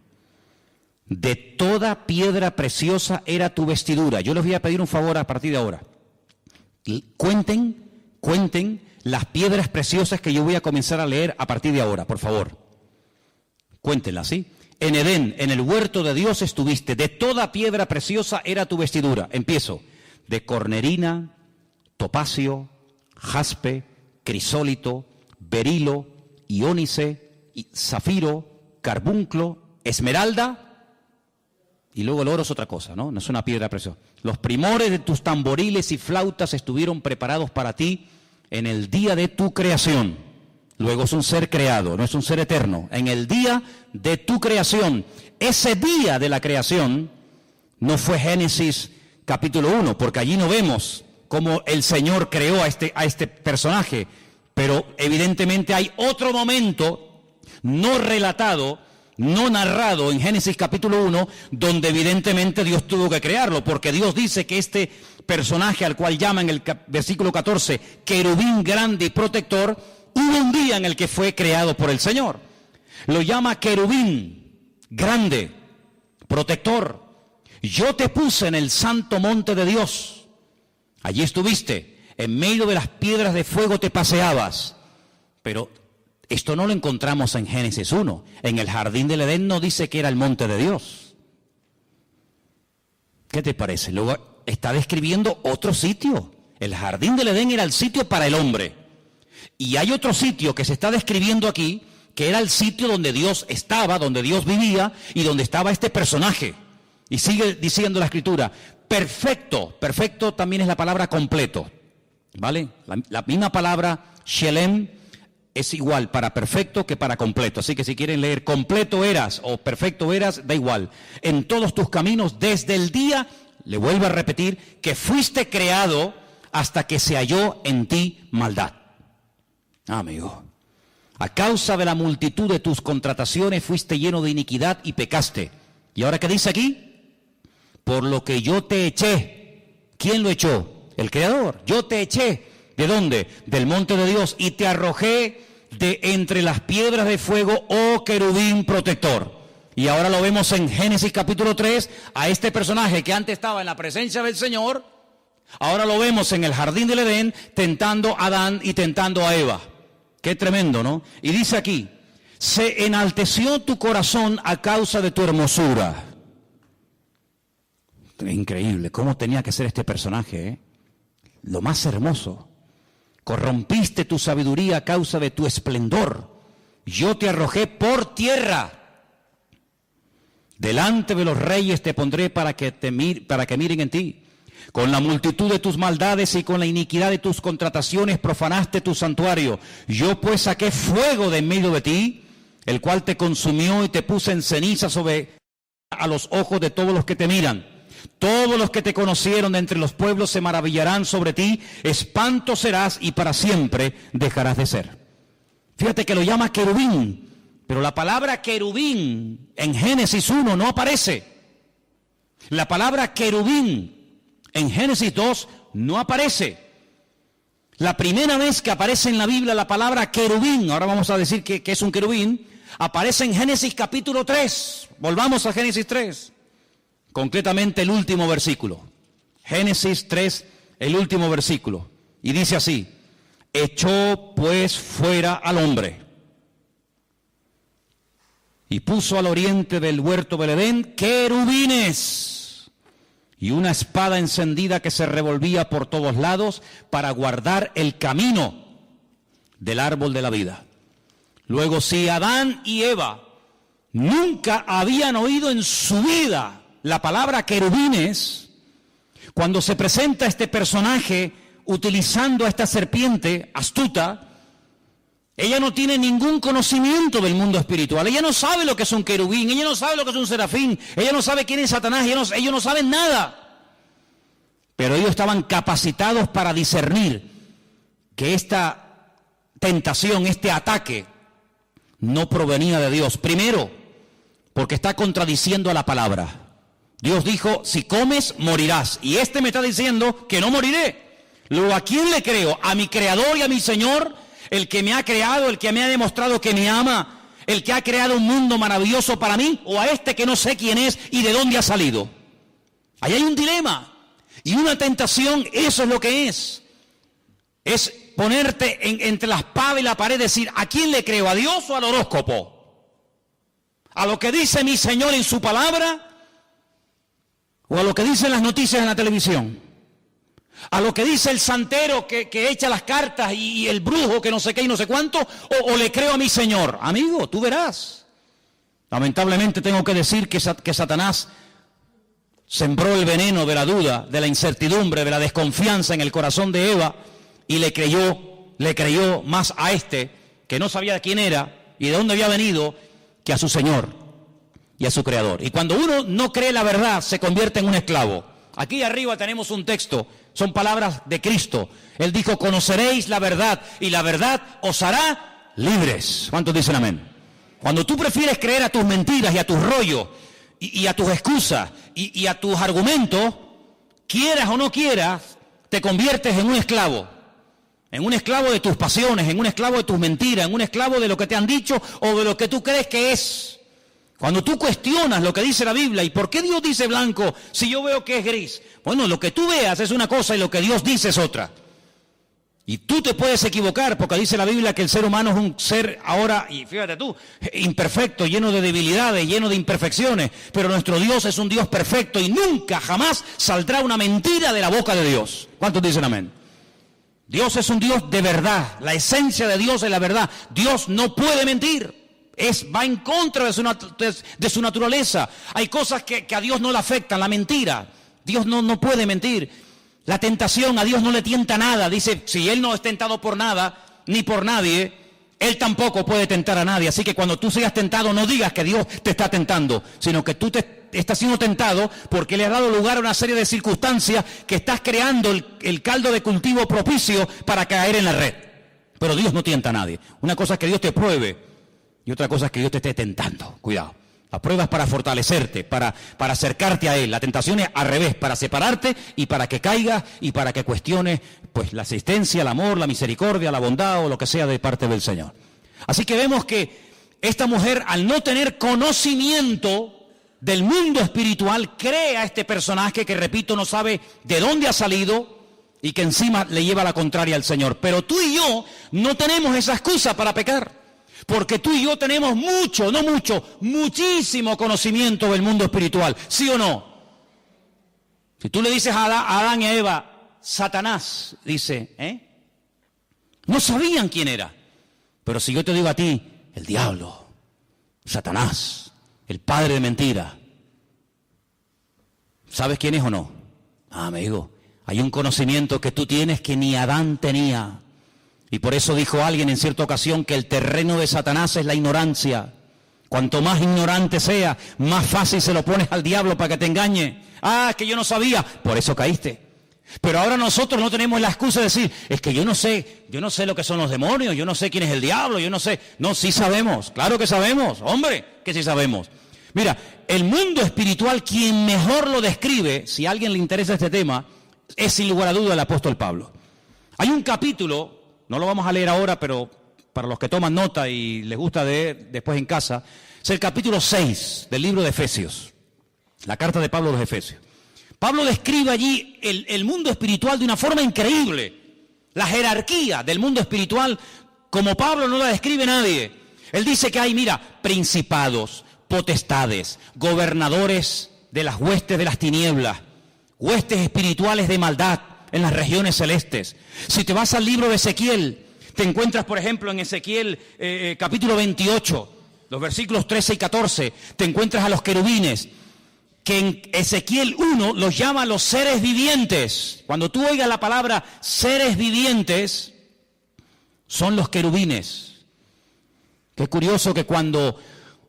De toda piedra preciosa era tu vestidura. Yo les voy a pedir un favor a partir de ahora. Cuenten las piedras preciosas que yo voy a comenzar a leer a partir de ahora, por favor. Cuéntenlas, ¿sí? En Edén, en el huerto de Dios estuviste. De toda piedra preciosa era tu vestidura. Empiezo. De cornerina, topacio, jaspe, crisólito, berilo, iónice, zafiro, carbunclo, esmeralda. Y luego el oro es otra cosa, ¿no? No es una piedra preciosa. Los primores de tus tamboriles y flautas estuvieron preparados para ti en el día de tu creación. Luego es un ser creado, no es un ser eterno. En el día de tu creación. Ese día de la creación no fue Génesis capítulo 1, porque allí no vemos cómo el Señor creó a este personaje. Pero evidentemente hay otro momento no relatado, no narrado en Génesis capítulo 1, donde evidentemente Dios tuvo que crearlo, porque Dios dice que este personaje al cual llama en el versículo 14, querubín grande y protector, hubo un día en el que fue creado por el Señor. Lo llama querubín grande, protector. Yo te puse en el santo monte de Dios. Allí estuviste, en medio de las piedras de fuego te paseabas. Pero esto no lo encontramos en Génesis 1. En el jardín del Edén no dice que era el monte de Dios. ¿Qué te parece? Luego está describiendo otro sitio. El jardín del Edén era el sitio para el hombre. Y hay otro sitio que se está describiendo aquí, que era el sitio donde Dios estaba, donde Dios vivía y donde estaba este personaje. Y sigue diciendo la Escritura, perfecto. Perfecto también es la palabra completo. ¿Vale? La misma palabra, shelem, es igual para perfecto que para completo. Así que si quieren leer completo eras o perfecto eras, da igual. En todos tus caminos, desde el día, le vuelvo a repetir, que fuiste creado hasta que se halló en ti maldad. Amigo, a causa de la multitud de tus contrataciones fuiste lleno de iniquidad y pecaste. ¿Y ahora qué dice aquí? Por lo que yo te eché. ¿Quién lo echó? El Creador. Yo te eché. ¿De dónde? Del monte de Dios. Y te arrojé de entre las piedras de fuego, oh querubín protector. Y ahora lo vemos en Génesis capítulo 3, a este personaje que antes estaba en la presencia del Señor, ahora lo vemos en el jardín del Edén, tentando a Adán y tentando a Eva. Qué tremendo, ¿no? Y dice aquí, se enalteció tu corazón a causa de tu hermosura. Increíble, cómo tenía que ser este personaje, ¿eh? Lo más hermoso. Corrompiste tu sabiduría a causa de tu esplendor. Yo te arrojé por tierra. Delante de los reyes te pondré para que miren en ti. Con la multitud de tus maldades y con la iniquidad de tus contrataciones profanaste tu santuario. Yo pues saqué fuego de en medio de ti, el cual te consumió y te puse en ceniza sobre a los ojos de todos los que te miran. Todos los que te conocieron de entre los pueblos se maravillarán sobre ti, espanto serás y para siempre dejarás de ser. Fíjate que lo llama querubín, pero la palabra querubín en Génesis 1 no aparece. La palabra querubín en Génesis 2 no aparece. La primera vez que aparece en la Biblia la palabra querubín, ahora vamos a decir que es un querubín, aparece en Génesis capítulo 3. Volvamos a Génesis 3, concretamente el último versículo. Génesis 3, el último versículo. Y dice así: echó pues fuera al hombre y puso al oriente del huerto del Edén querubines y una espada encendida que se revolvía por todos lados para guardar el camino del árbol de la vida. Luego, si Adán y Eva nunca habían oído en su vida la palabra querubines, cuando se presenta este personaje utilizando a esta serpiente astuta, ella no tiene ningún conocimiento del mundo espiritual. Ella no sabe lo que es un querubín, ella no sabe lo que es un serafín, ella no sabe quién es Satanás, ellos no saben nada. Pero ellos estaban capacitados para discernir que esta tentación, este ataque, no provenía de Dios. Primero, porque está contradiciendo a la palabra. Dios dijo: si comes, morirás. Y este me está diciendo que no moriré. Luego, ¿a quién le creo? ¿A mi Creador y a mi Señor? El que me ha creado, el que me ha demostrado que me ama, el que ha creado un mundo maravilloso para mí, o a este que no sé quién es y de dónde ha salido. Ahí hay un dilema y una tentación. Eso es lo que es ponerte entre la espada y la pared, decir: ¿a quién le creo? ¿A Dios o al horóscopo? ¿A lo que dice mi Señor en su palabra? ¿O a lo que dicen las noticias en la televisión? ¿A lo que dice el santero que echa las cartas y el brujo que no sé qué y no sé cuánto? ¿O le creo a mi Señor? Amigo, tú verás. Lamentablemente tengo que decir que Satanás sembró el veneno de la duda, de la incertidumbre, de la desconfianza en el corazón de Eva, y le creyó más a este, que no sabía quién era y de dónde había venido, que a su Señor y a su Creador. Y cuando uno no cree la verdad, se convierte en un esclavo. Aquí arriba tenemos un texto, son palabras de Cristo. Él dijo: conoceréis la verdad y la verdad os hará libres. ¿Cuántos dicen amén? Cuando tú prefieres creer a tus mentiras y a tus rollos y a tus excusas y a tus argumentos, quieras o no quieras, te conviertes en un esclavo. En un esclavo de tus pasiones, en un esclavo de tus mentiras, en un esclavo de lo que te han dicho o de lo que tú crees que es. Cuando tú cuestionas lo que dice la Biblia, ¿y por qué Dios dice blanco si yo veo que es gris? Bueno, lo que tú veas es una cosa y lo que Dios dice es otra. Y tú te puedes equivocar, porque dice la Biblia que el ser humano es un ser ahora, y fíjate tú, imperfecto, lleno de debilidades, lleno de imperfecciones. Pero nuestro Dios es un Dios perfecto y nunca, jamás saldrá una mentira de la boca de Dios. ¿Cuántos dicen amén? Dios es un Dios de verdad, la esencia de Dios es la verdad. Dios no puede mentir. Va en contra de su naturaleza. Hay cosas que a Dios no le afectan, la mentira. Dios no puede mentir. La tentación, a Dios no le tienta nada. Dice: si Él no es tentado por nada, ni por nadie, Él tampoco puede tentar a nadie. Así que cuando tú seas tentado, no digas que Dios te está tentando, sino que tú estás siendo tentado porque le has dado lugar a una serie de circunstancias que estás creando el caldo de cultivo propicio para caer en la red. Pero Dios no tienta a nadie. Una cosa es que Dios te pruebe y otra cosa es que Dios te esté tentando. Cuidado. La prueba es para fortalecerte, para acercarte a Él. La tentación es al revés, para separarte y para que caigas y para que cuestiones pues la asistencia, el amor, la misericordia, la bondad o lo que sea de parte del Señor. Así que vemos que esta mujer, al no tener conocimiento del mundo espiritual, cree a este personaje que, repito, no sabe de dónde ha salido y que encima le lleva la contraria al Señor. Pero tú y yo no tenemos esa excusa para pecar. Porque tú y yo tenemos muchísimo conocimiento del mundo espiritual, ¿sí o no? Si tú le dices a Adán y a Eva, Satanás, dice, no sabían quién era. Pero si yo te digo a ti, el diablo, Satanás, el padre de mentira, ¿sabes quién es o no? Amigo, hay un conocimiento que tú tienes que ni Adán tenía. Y por eso dijo alguien en cierta ocasión que el terreno de Satanás es la ignorancia. Cuanto más ignorante sea, más fácil se lo pones al diablo para que te engañe. Ah, es que yo no sabía, por eso caíste. Pero ahora nosotros no tenemos la excusa de decir, es que yo no sé lo que son los demonios, yo no sé quién es el diablo, yo no sé. No, sí sabemos, claro que sabemos, hombre, que sí sabemos. Mira, el mundo espiritual, quien mejor lo describe, si a alguien le interesa este tema, es sin lugar a duda el apóstol Pablo. Hay un capítulo, no lo vamos a leer ahora, pero para los que toman nota y les gusta leer después en casa, es el capítulo 6 del libro de Efesios, la carta de Pablo a los Efesios. Pablo describe allí el mundo espiritual de una forma increíble. La jerarquía del mundo espiritual, como Pablo no la describe nadie. Él dice que hay, mira, principados, potestades, gobernadores de las huestes de las tinieblas, huestes espirituales de maldad en las regiones celestes. Si te vas al libro de Ezequiel, te encuentras, por ejemplo, en Ezequiel capítulo 28, los versículos 13 y 14, te encuentras a los querubines, que en Ezequiel 1 los llama los seres vivientes. Cuando tú oigas la palabra seres vivientes, son los querubines. Qué curioso que cuando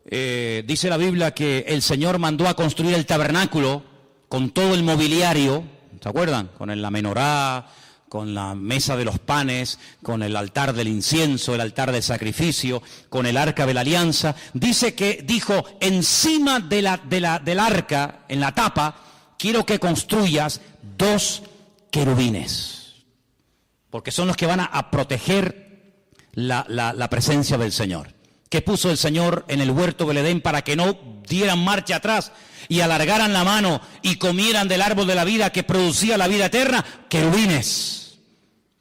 dice la Biblia que el Señor mandó a construir el tabernáculo con todo el mobiliario, ¿se acuerdan? Con la menorá, con la mesa de los panes, con el altar del incienso, el altar del sacrificio, con el arca de la alianza. Dice que dijo, encima del arca, en la tapa, quiero que construyas 2 querubines, porque son los que van a proteger la presencia del Señor. ¿Qué puso el Señor en el huerto del Edén para que no dieran marcha atrás y alargaran la mano y comieran del árbol de la vida que producía la vida eterna? Querubines,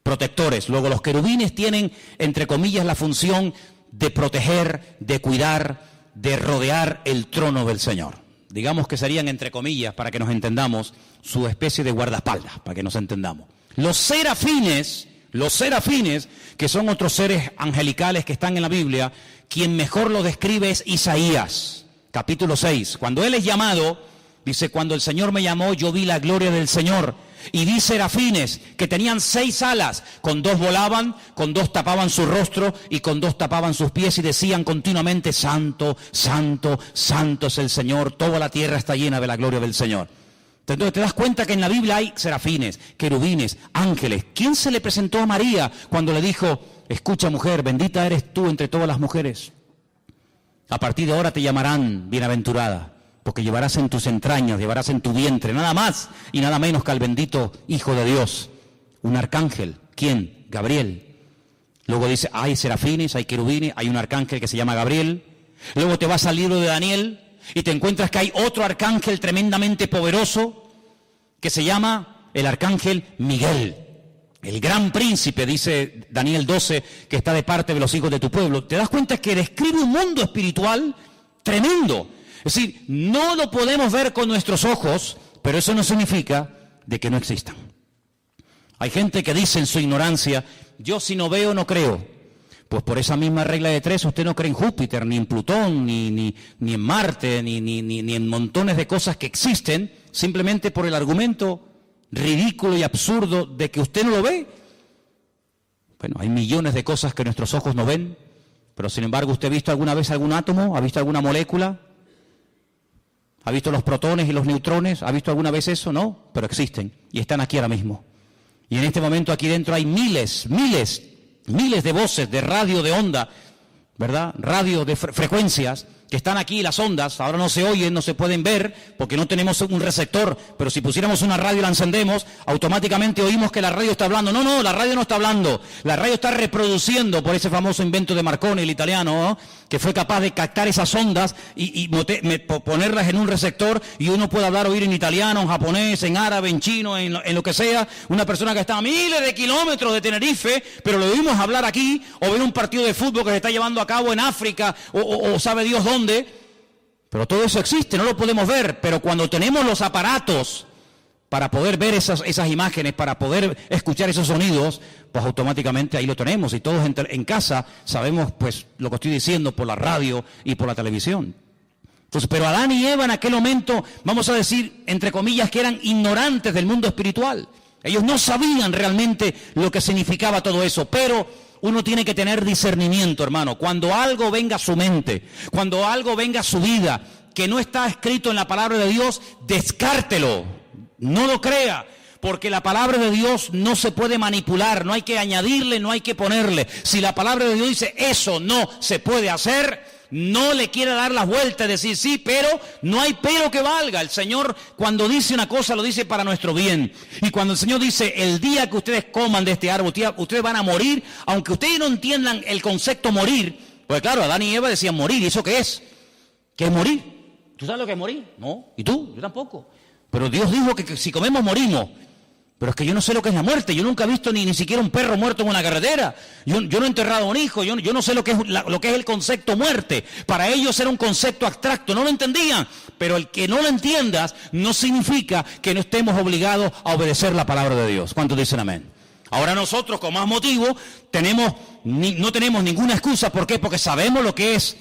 protectores. Luego los querubines tienen, entre comillas, la función de proteger, de cuidar, de rodear el trono del Señor. Digamos que serían, entre comillas, para que nos entendamos, su especie de guardaespaldas, para que nos entendamos. Los serafines, que son otros seres angelicales que están en la Biblia, quien mejor lo describe es Isaías, capítulo 6. Cuando él es llamado, dice, cuando el Señor me llamó, yo vi la gloria del Señor. Y vi serafines que tenían 6 alas, con 2 volaban, con 2 tapaban su rostro y con 2 tapaban sus pies y decían continuamente, santo, santo, santo es el Señor, toda la tierra está llena de la gloria del Señor. Entonces te das cuenta que en la Biblia hay serafines, querubines, ángeles. ¿Quién se le presentó a María cuando le dijo, escucha mujer, bendita eres tú entre todas las mujeres? A partir de ahora te llamarán bienaventurada, porque llevarás en tus entrañas, llevarás en tu vientre, nada más y nada menos que al bendito Hijo de Dios. Un arcángel. ¿Quién? Gabriel. Luego dice, hay serafines, hay querubines, hay un arcángel que se llama Gabriel. Luego te vas al libro de Daniel y te encuentras que hay otro arcángel tremendamente poderoso que se llama el arcángel Miguel. El gran príncipe, dice Daniel 12, que está de parte de los hijos de tu pueblo. Te das cuenta que describe un mundo espiritual tremendo. Es decir, no lo podemos ver con nuestros ojos, pero eso no significa de que no existan. Hay gente que dice en su ignorancia, yo si no veo no creo. Pues por esa misma regla de 3 usted no cree en Júpiter, ni en Plutón, ni en Marte, ni en montones de cosas que existen, simplemente por el argumento ridículo y absurdo de que usted no lo ve. Bueno, hay millones de cosas que nuestros ojos no ven, pero sin embargo, ¿usted ha visto alguna vez algún átomo? ¿Ha visto alguna molécula? ¿Ha visto los protones y los neutrones? ¿Ha visto alguna vez eso? No, pero existen y están aquí ahora mismo. Y en este momento aquí dentro hay miles de voces de radio, de onda, ¿verdad? Radio de frecuencias que están aquí, las ondas, ahora no se oyen, no se pueden ver, porque no tenemos un receptor, pero si pusiéramos una radio y la encendemos, automáticamente oímos que la radio está hablando. No, la radio no está hablando, la radio está reproduciendo por ese famoso invento de Marconi, el italiano, ¿no? Que fue capaz de captar esas ondas y ponerlas en un receptor, y uno puede hablar, oír en italiano, en japonés, en árabe, en chino, en lo que sea, una persona que está a miles de kilómetros de Tenerife, pero lo oímos hablar aquí, o ver un partido de fútbol que se está llevando a cabo en África, o sabe Dios dónde. Pero todo eso existe, no lo podemos ver, pero cuando tenemos los aparatos para poder ver esas imágenes, para poder escuchar esos sonidos, pues automáticamente ahí lo tenemos, y todos en casa sabemos pues lo que estoy diciendo por la radio y por la televisión. Entonces, pero Adán y Eva en aquel momento, vamos a decir, entre comillas, que eran ignorantes del mundo espiritual. Ellos no sabían realmente lo que significaba todo eso, pero uno tiene que tener discernimiento, hermano. Cuando algo venga a su mente, cuando algo venga a su vida, que no está escrito en la palabra de Dios, descártelo, no lo crea, porque la palabra de Dios no se puede manipular, no hay que añadirle, no hay que ponerle. Si la palabra de Dios dice eso no se puede hacer, no le quiere dar las vueltas, decir sí, pero no hay pero que valga. El Señor, cuando dice una cosa, lo dice para nuestro bien. Y cuando el Señor dice, el día que ustedes coman de este árbol, ustedes van a morir, aunque ustedes no entiendan el concepto morir, porque claro, Adán y Eva decían morir, ¿y eso qué es? ¿Qué es morir? ¿Tú sabes lo que es morir? No. ¿Y tú? Yo tampoco. Pero Dios dijo que si comemos morimos. Pero es que yo no sé lo que es la muerte. Yo nunca he visto ni siquiera un perro muerto en una carretera. Yo no he enterrado a un hijo. Yo no sé lo que es el concepto muerte. Para ellos era un concepto abstracto. No lo entendían. Pero el que no lo entiendas no significa que no estemos obligados a obedecer la palabra de Dios. ¿Cuántos dicen amén? Ahora nosotros, con más motivo, no tenemos ninguna excusa. ¿Por qué? Porque sabemos lo que es.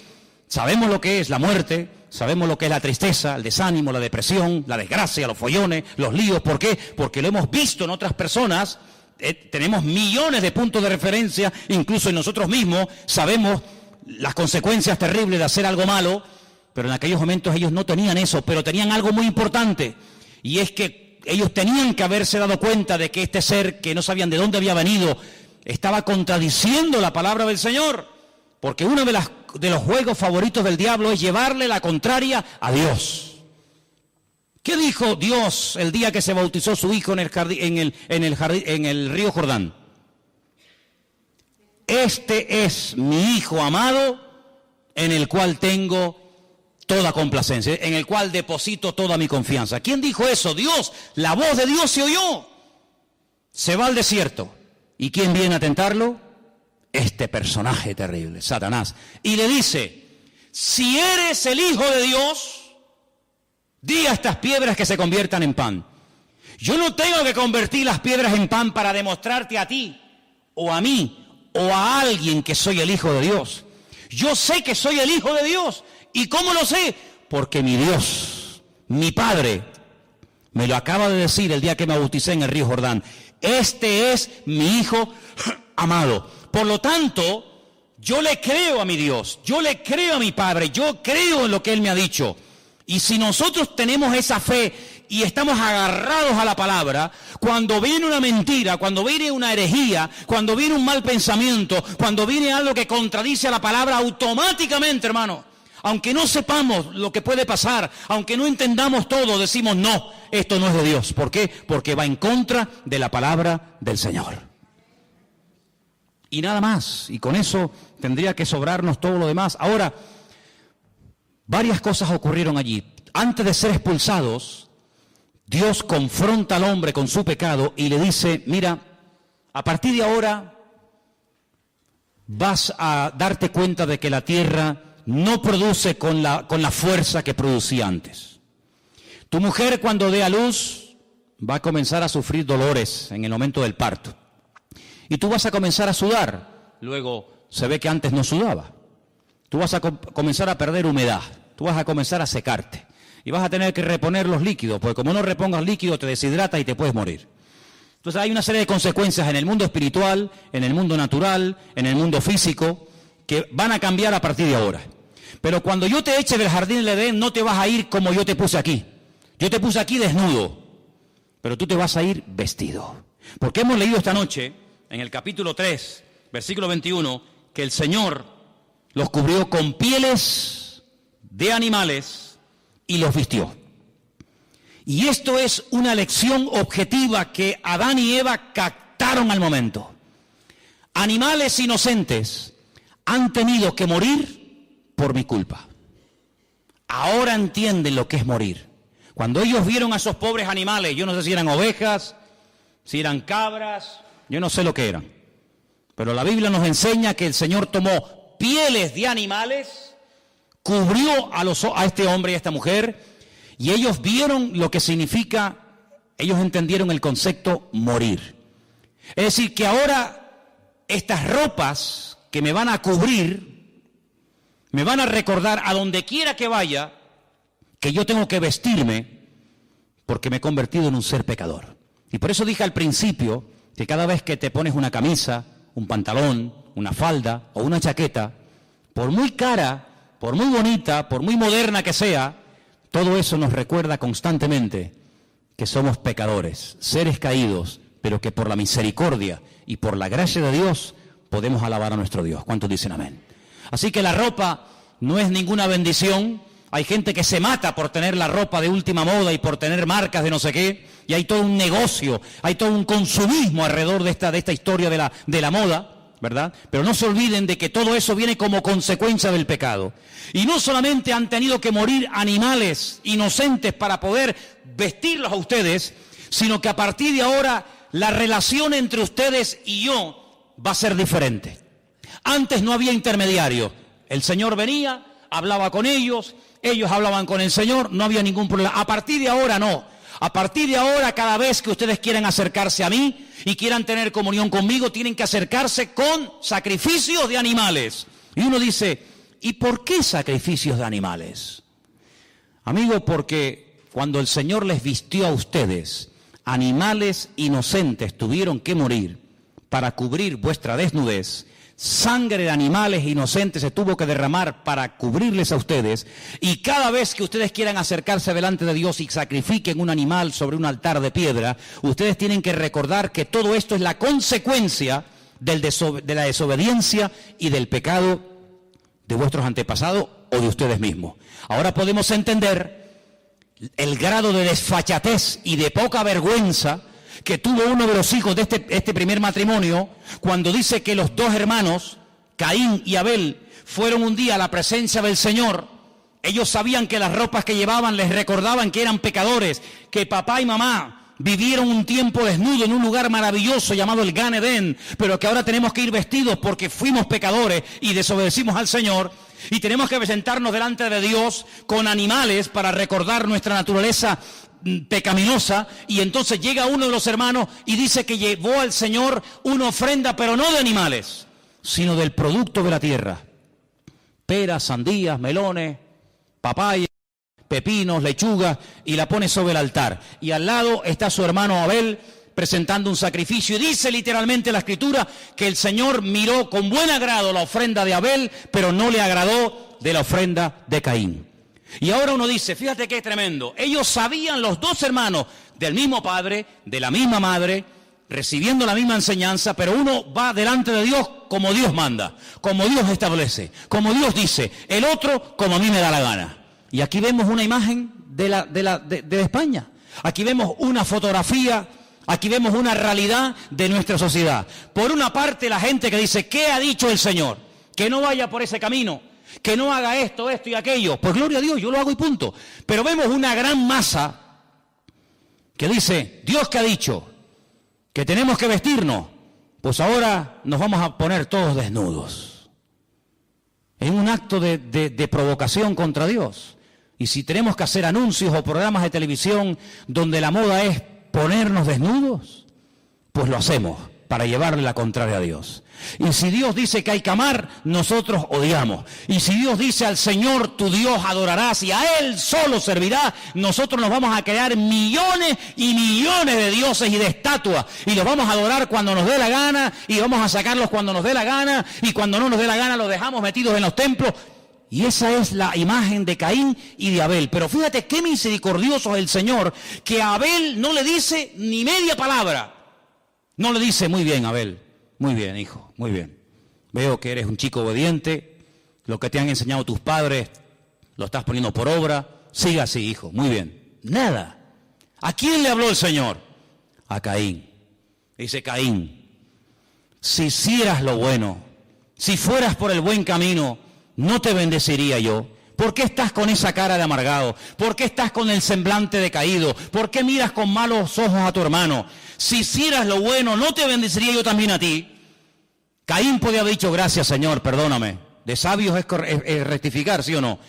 Sabemos lo que es la muerte. Sabemos lo que es la tristeza, el desánimo, la depresión, la desgracia, los follones, los líos. ¿Por qué? Porque lo hemos visto en otras personas. Tenemos millones de puntos de referencia, incluso en nosotros mismos. Sabemos las consecuencias terribles de hacer algo malo, pero en aquellos momentos ellos no tenían eso, pero tenían algo muy importante. Y es que ellos tenían que haberse dado cuenta de que este ser, que no sabían de dónde había venido, estaba contradiciendo la palabra del Señor. Porque uno de los juegos favoritos del diablo es llevarle la contraria a Dios. ¿Qué dijo Dios el día que se bautizó su hijo en el río Jordán? Este es mi hijo amado, en el cual tengo toda complacencia, en el cual deposito toda mi confianza. ¿Quién dijo eso? Dios. La voz de Dios se oyó. Se va al desierto. ¿Y quién viene a tentarlo? Este personaje terrible, Satanás. Y le dice, si eres el Hijo de Dios, di a estas piedras que se conviertan en pan. Yo no tengo que convertir las piedras en pan para demostrarte a ti, o a mí, o a alguien que soy el Hijo de Dios. Yo sé que soy el Hijo de Dios. ¿Y cómo lo sé? Porque mi Dios, mi Padre, me lo acaba de decir el día que me bauticé en el río Jordán. Este es mi Hijo amado. Por lo tanto, yo le creo a mi Dios, yo le creo a mi Padre, yo creo en lo que Él me ha dicho. Y si nosotros tenemos esa fe y estamos agarrados a la palabra, cuando viene una mentira, cuando viene una herejía, cuando viene un mal pensamiento, cuando viene algo que contradice a la palabra, automáticamente, hermano, aunque no sepamos lo que puede pasar, aunque no entendamos todo, decimos no, esto no es de Dios. ¿Por qué? Porque va en contra de la palabra del Señor. Y nada más, y con eso tendría que sobrarnos todo lo demás. Ahora, varias cosas ocurrieron allí. Antes de ser expulsados, Dios confronta al hombre con su pecado y le dice, mira, a partir de ahora vas a darte cuenta de que la tierra no produce con la fuerza que producía antes. Tu mujer, cuando dé a luz, va a comenzar a sufrir dolores en el momento del parto. Y tú vas a comenzar a sudar. Luego se ve que antes no sudaba. Tú vas a comenzar a perder humedad. Tú vas a comenzar a secarte. Y vas a tener que reponer los líquidos, porque como no repongas líquido te deshidratas y te puedes morir. Entonces hay una serie de consecuencias en el mundo espiritual, en el mundo natural, en el mundo físico, que van a cambiar a partir de ahora. Pero cuando yo te eche del jardín del Edén, no te vas a ir como yo te puse aquí. Yo te puse aquí desnudo, pero tú te vas a ir vestido. Porque hemos leído esta noche, en el capítulo 3, versículo 21, que el Señor los cubrió con pieles de animales y los vistió. Y esto es una lección objetiva que Adán y Eva captaron al momento. Animales inocentes han tenido que morir por mi culpa. Ahora entienden lo que es morir. Cuando ellos vieron a esos pobres animales, yo no sé si eran ovejas, si eran cabras, yo no sé lo que eran. Pero la Biblia nos enseña que el Señor tomó pieles de animales, cubrió a este hombre y a esta mujer, y ellos vieron lo que significa, ellos entendieron el concepto morir. Es decir, que ahora estas ropas que me van a cubrir, me van a recordar a donde quiera que vaya, que yo tengo que vestirme porque me he convertido en un ser pecador. Y por eso dije al principio que cada vez que te pones una camisa, un pantalón, una falda o una chaqueta, por muy cara, por muy bonita, por muy moderna que sea, todo eso nos recuerda constantemente que somos pecadores, seres caídos, pero que por la misericordia y por la gracia de Dios podemos alabar a nuestro Dios. ¿Cuántos dicen amén? Así que la ropa no es ninguna bendición. Hay gente que se mata por tener la ropa de última moda y por tener marcas de no sé qué, y hay todo un negocio, hay todo un consumismo alrededor de esta historia de la moda, ¿verdad? Pero no se olviden de que todo eso viene como consecuencia del pecado. Y no solamente han tenido que morir animales inocentes para poder vestirlos a ustedes, sino que a partir de ahora la relación entre ustedes y yo va a ser diferente. Antes no había intermediario. El Señor venía, hablaba con ellos, ellos hablaban con el Señor, no había ningún problema. A partir de ahora no. A partir de ahora, cada vez que ustedes quieran acercarse a mí y quieran tener comunión conmigo, tienen que acercarse con sacrificios de animales. Y uno dice, ¿y por qué sacrificios de animales? Amigo, porque cuando el Señor les vistió a ustedes, animales inocentes tuvieron que morir para cubrir vuestra desnudez. Sangre de animales inocentes se tuvo que derramar para cubrirles a ustedes, y cada vez que ustedes quieran acercarse delante de Dios y sacrifiquen un animal sobre un altar de piedra, ustedes tienen que recordar que todo esto es la consecuencia de la desobediencia y del pecado de vuestros antepasados o de ustedes mismos. Ahora podemos entender el grado de desfachatez y de poca vergüenza que tuvo uno de los hijos de este primer matrimonio, cuando dice que los dos hermanos, Caín y Abel, fueron un día a la presencia del Señor. Ellos sabían que las ropas que llevaban les recordaban que eran pecadores, que papá y mamá vivieron un tiempo desnudo en un lugar maravilloso llamado el Gan Edén, pero que ahora tenemos que ir vestidos porque fuimos pecadores y desobedecimos al Señor, y tenemos que presentarnos delante de Dios con animales para recordar nuestra naturaleza pecaminosa. Y entonces llega uno de los hermanos y dice que llevó al Señor una ofrenda, pero no de animales, sino del producto de la tierra: peras, sandías, melones, papayas, pepinos, lechugas, y la pone sobre el altar. Y al lado está su hermano Abel presentando un sacrificio, y dice literalmente la Escritura que el Señor miró con buen agrado la ofrenda de Abel, pero no le agradó de la ofrenda de Caín. Y ahora uno dice, fíjate qué tremendo, ellos sabían, los dos hermanos, del mismo padre, de la misma madre, recibiendo la misma enseñanza, pero uno va delante de Dios como Dios manda, como Dios establece, como Dios dice, el otro como a mí me da la gana. Y aquí vemos una imagen de España, aquí vemos una fotografía, aquí vemos una realidad de nuestra sociedad. Por una parte, la gente que dice, ¿qué ha dicho el Señor? Que no vaya por ese camino, que no haga esto y aquello. Pues gloria a Dios, yo lo hago y punto. Pero vemos una gran masa que dice, Dios que ha dicho que tenemos que vestirnos, pues ahora nos vamos a poner todos desnudos. Es un acto de provocación contra Dios. Y si tenemos que hacer anuncios o programas de televisión donde la moda es ponernos desnudos, pues lo hacemos para llevarle la contraria a Dios. Y si Dios dice que hay que amar, nosotros odiamos. Y si Dios dice al Señor tu Dios adorarás y a Él solo servirás, nosotros nos vamos a crear millones y millones de dioses y de estatuas, y los vamos a adorar cuando nos dé la gana, y vamos a sacarlos cuando nos dé la gana, y cuando no nos dé la gana los dejamos metidos en los templos. Y esa es la imagen de Caín y de Abel. Pero fíjate qué misericordioso es el Señor, que a Abel no le dice ni media palabra. No le dice, muy bien, Abel, muy bien, hijo, muy bien. Veo que eres un chico obediente, lo que te han enseñado tus padres lo estás poniendo por obra, siga así, hijo, muy bien. Nada. ¿A quién le habló el Señor? A Caín. Dice, Caín, si hicieras lo bueno, si fueras por el buen camino, ¿no te bendeciría yo? ¿Por qué estás con esa cara de amargado? ¿Por qué estás con el semblante decaído? ¿Por qué miras con malos ojos a tu hermano? Si hicieras lo bueno, ¿no te bendeciría yo también a ti? Caín podía haber dicho, gracias Señor, perdóname. De sabios es rectificar, ¿sí o no?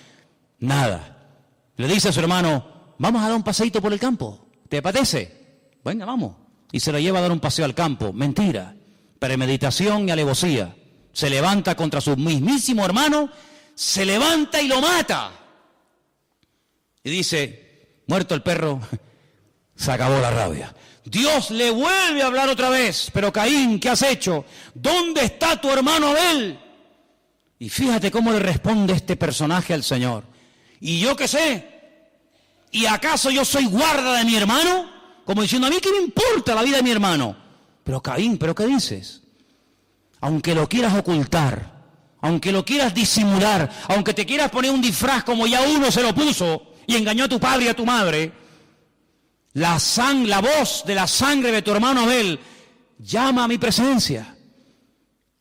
Nada. Le dice a su hermano, vamos a dar un paseíto por el campo. ¿Te apetece? Venga, vamos. Y se lo lleva a dar un paseo al campo. Mentira. Premeditación y alevosía. Se levanta contra su mismísimo hermano, se levanta y lo mata. Y dice, muerto el perro, se acabó la rabia. Dios le vuelve a hablar otra vez, pero Caín, ¿qué has hecho? ¿Dónde está tu hermano Abel? Y fíjate cómo le responde este personaje al Señor. ¿Y yo qué sé? ¿Y acaso yo soy guarda de mi hermano? Como diciendo, a mí qué me importa la vida de mi hermano. Pero Caín, ¿pero qué dices? Aunque lo quieras ocultar, aunque lo quieras disimular, aunque te quieras poner un disfraz como ya uno se lo puso y engañó a tu padre y a tu madre, la voz de la sangre de tu hermano Abel llama a mi presencia.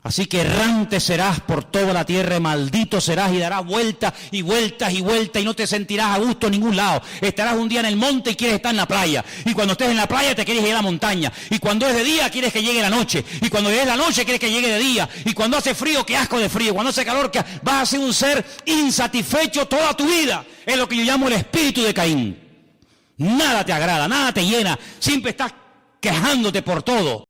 Así que errante serás por toda la tierra, maldito serás y darás vueltas y vueltas y vueltas y no te sentirás a gusto en ningún lado. Estarás un día en el monte y quieres estar en la playa. Y cuando estés en la playa te quieres ir a la montaña. Y cuando es de día quieres que llegue la noche. Y cuando llegue la noche quieres que llegue de día. Y cuando hace frío, qué asco de frío. Cuando hace calor, que vas a ser un ser insatisfecho toda tu vida. Es lo que yo llamo el espíritu de Caín. Nada te agrada, nada te llena. Siempre estás quejándote por todo.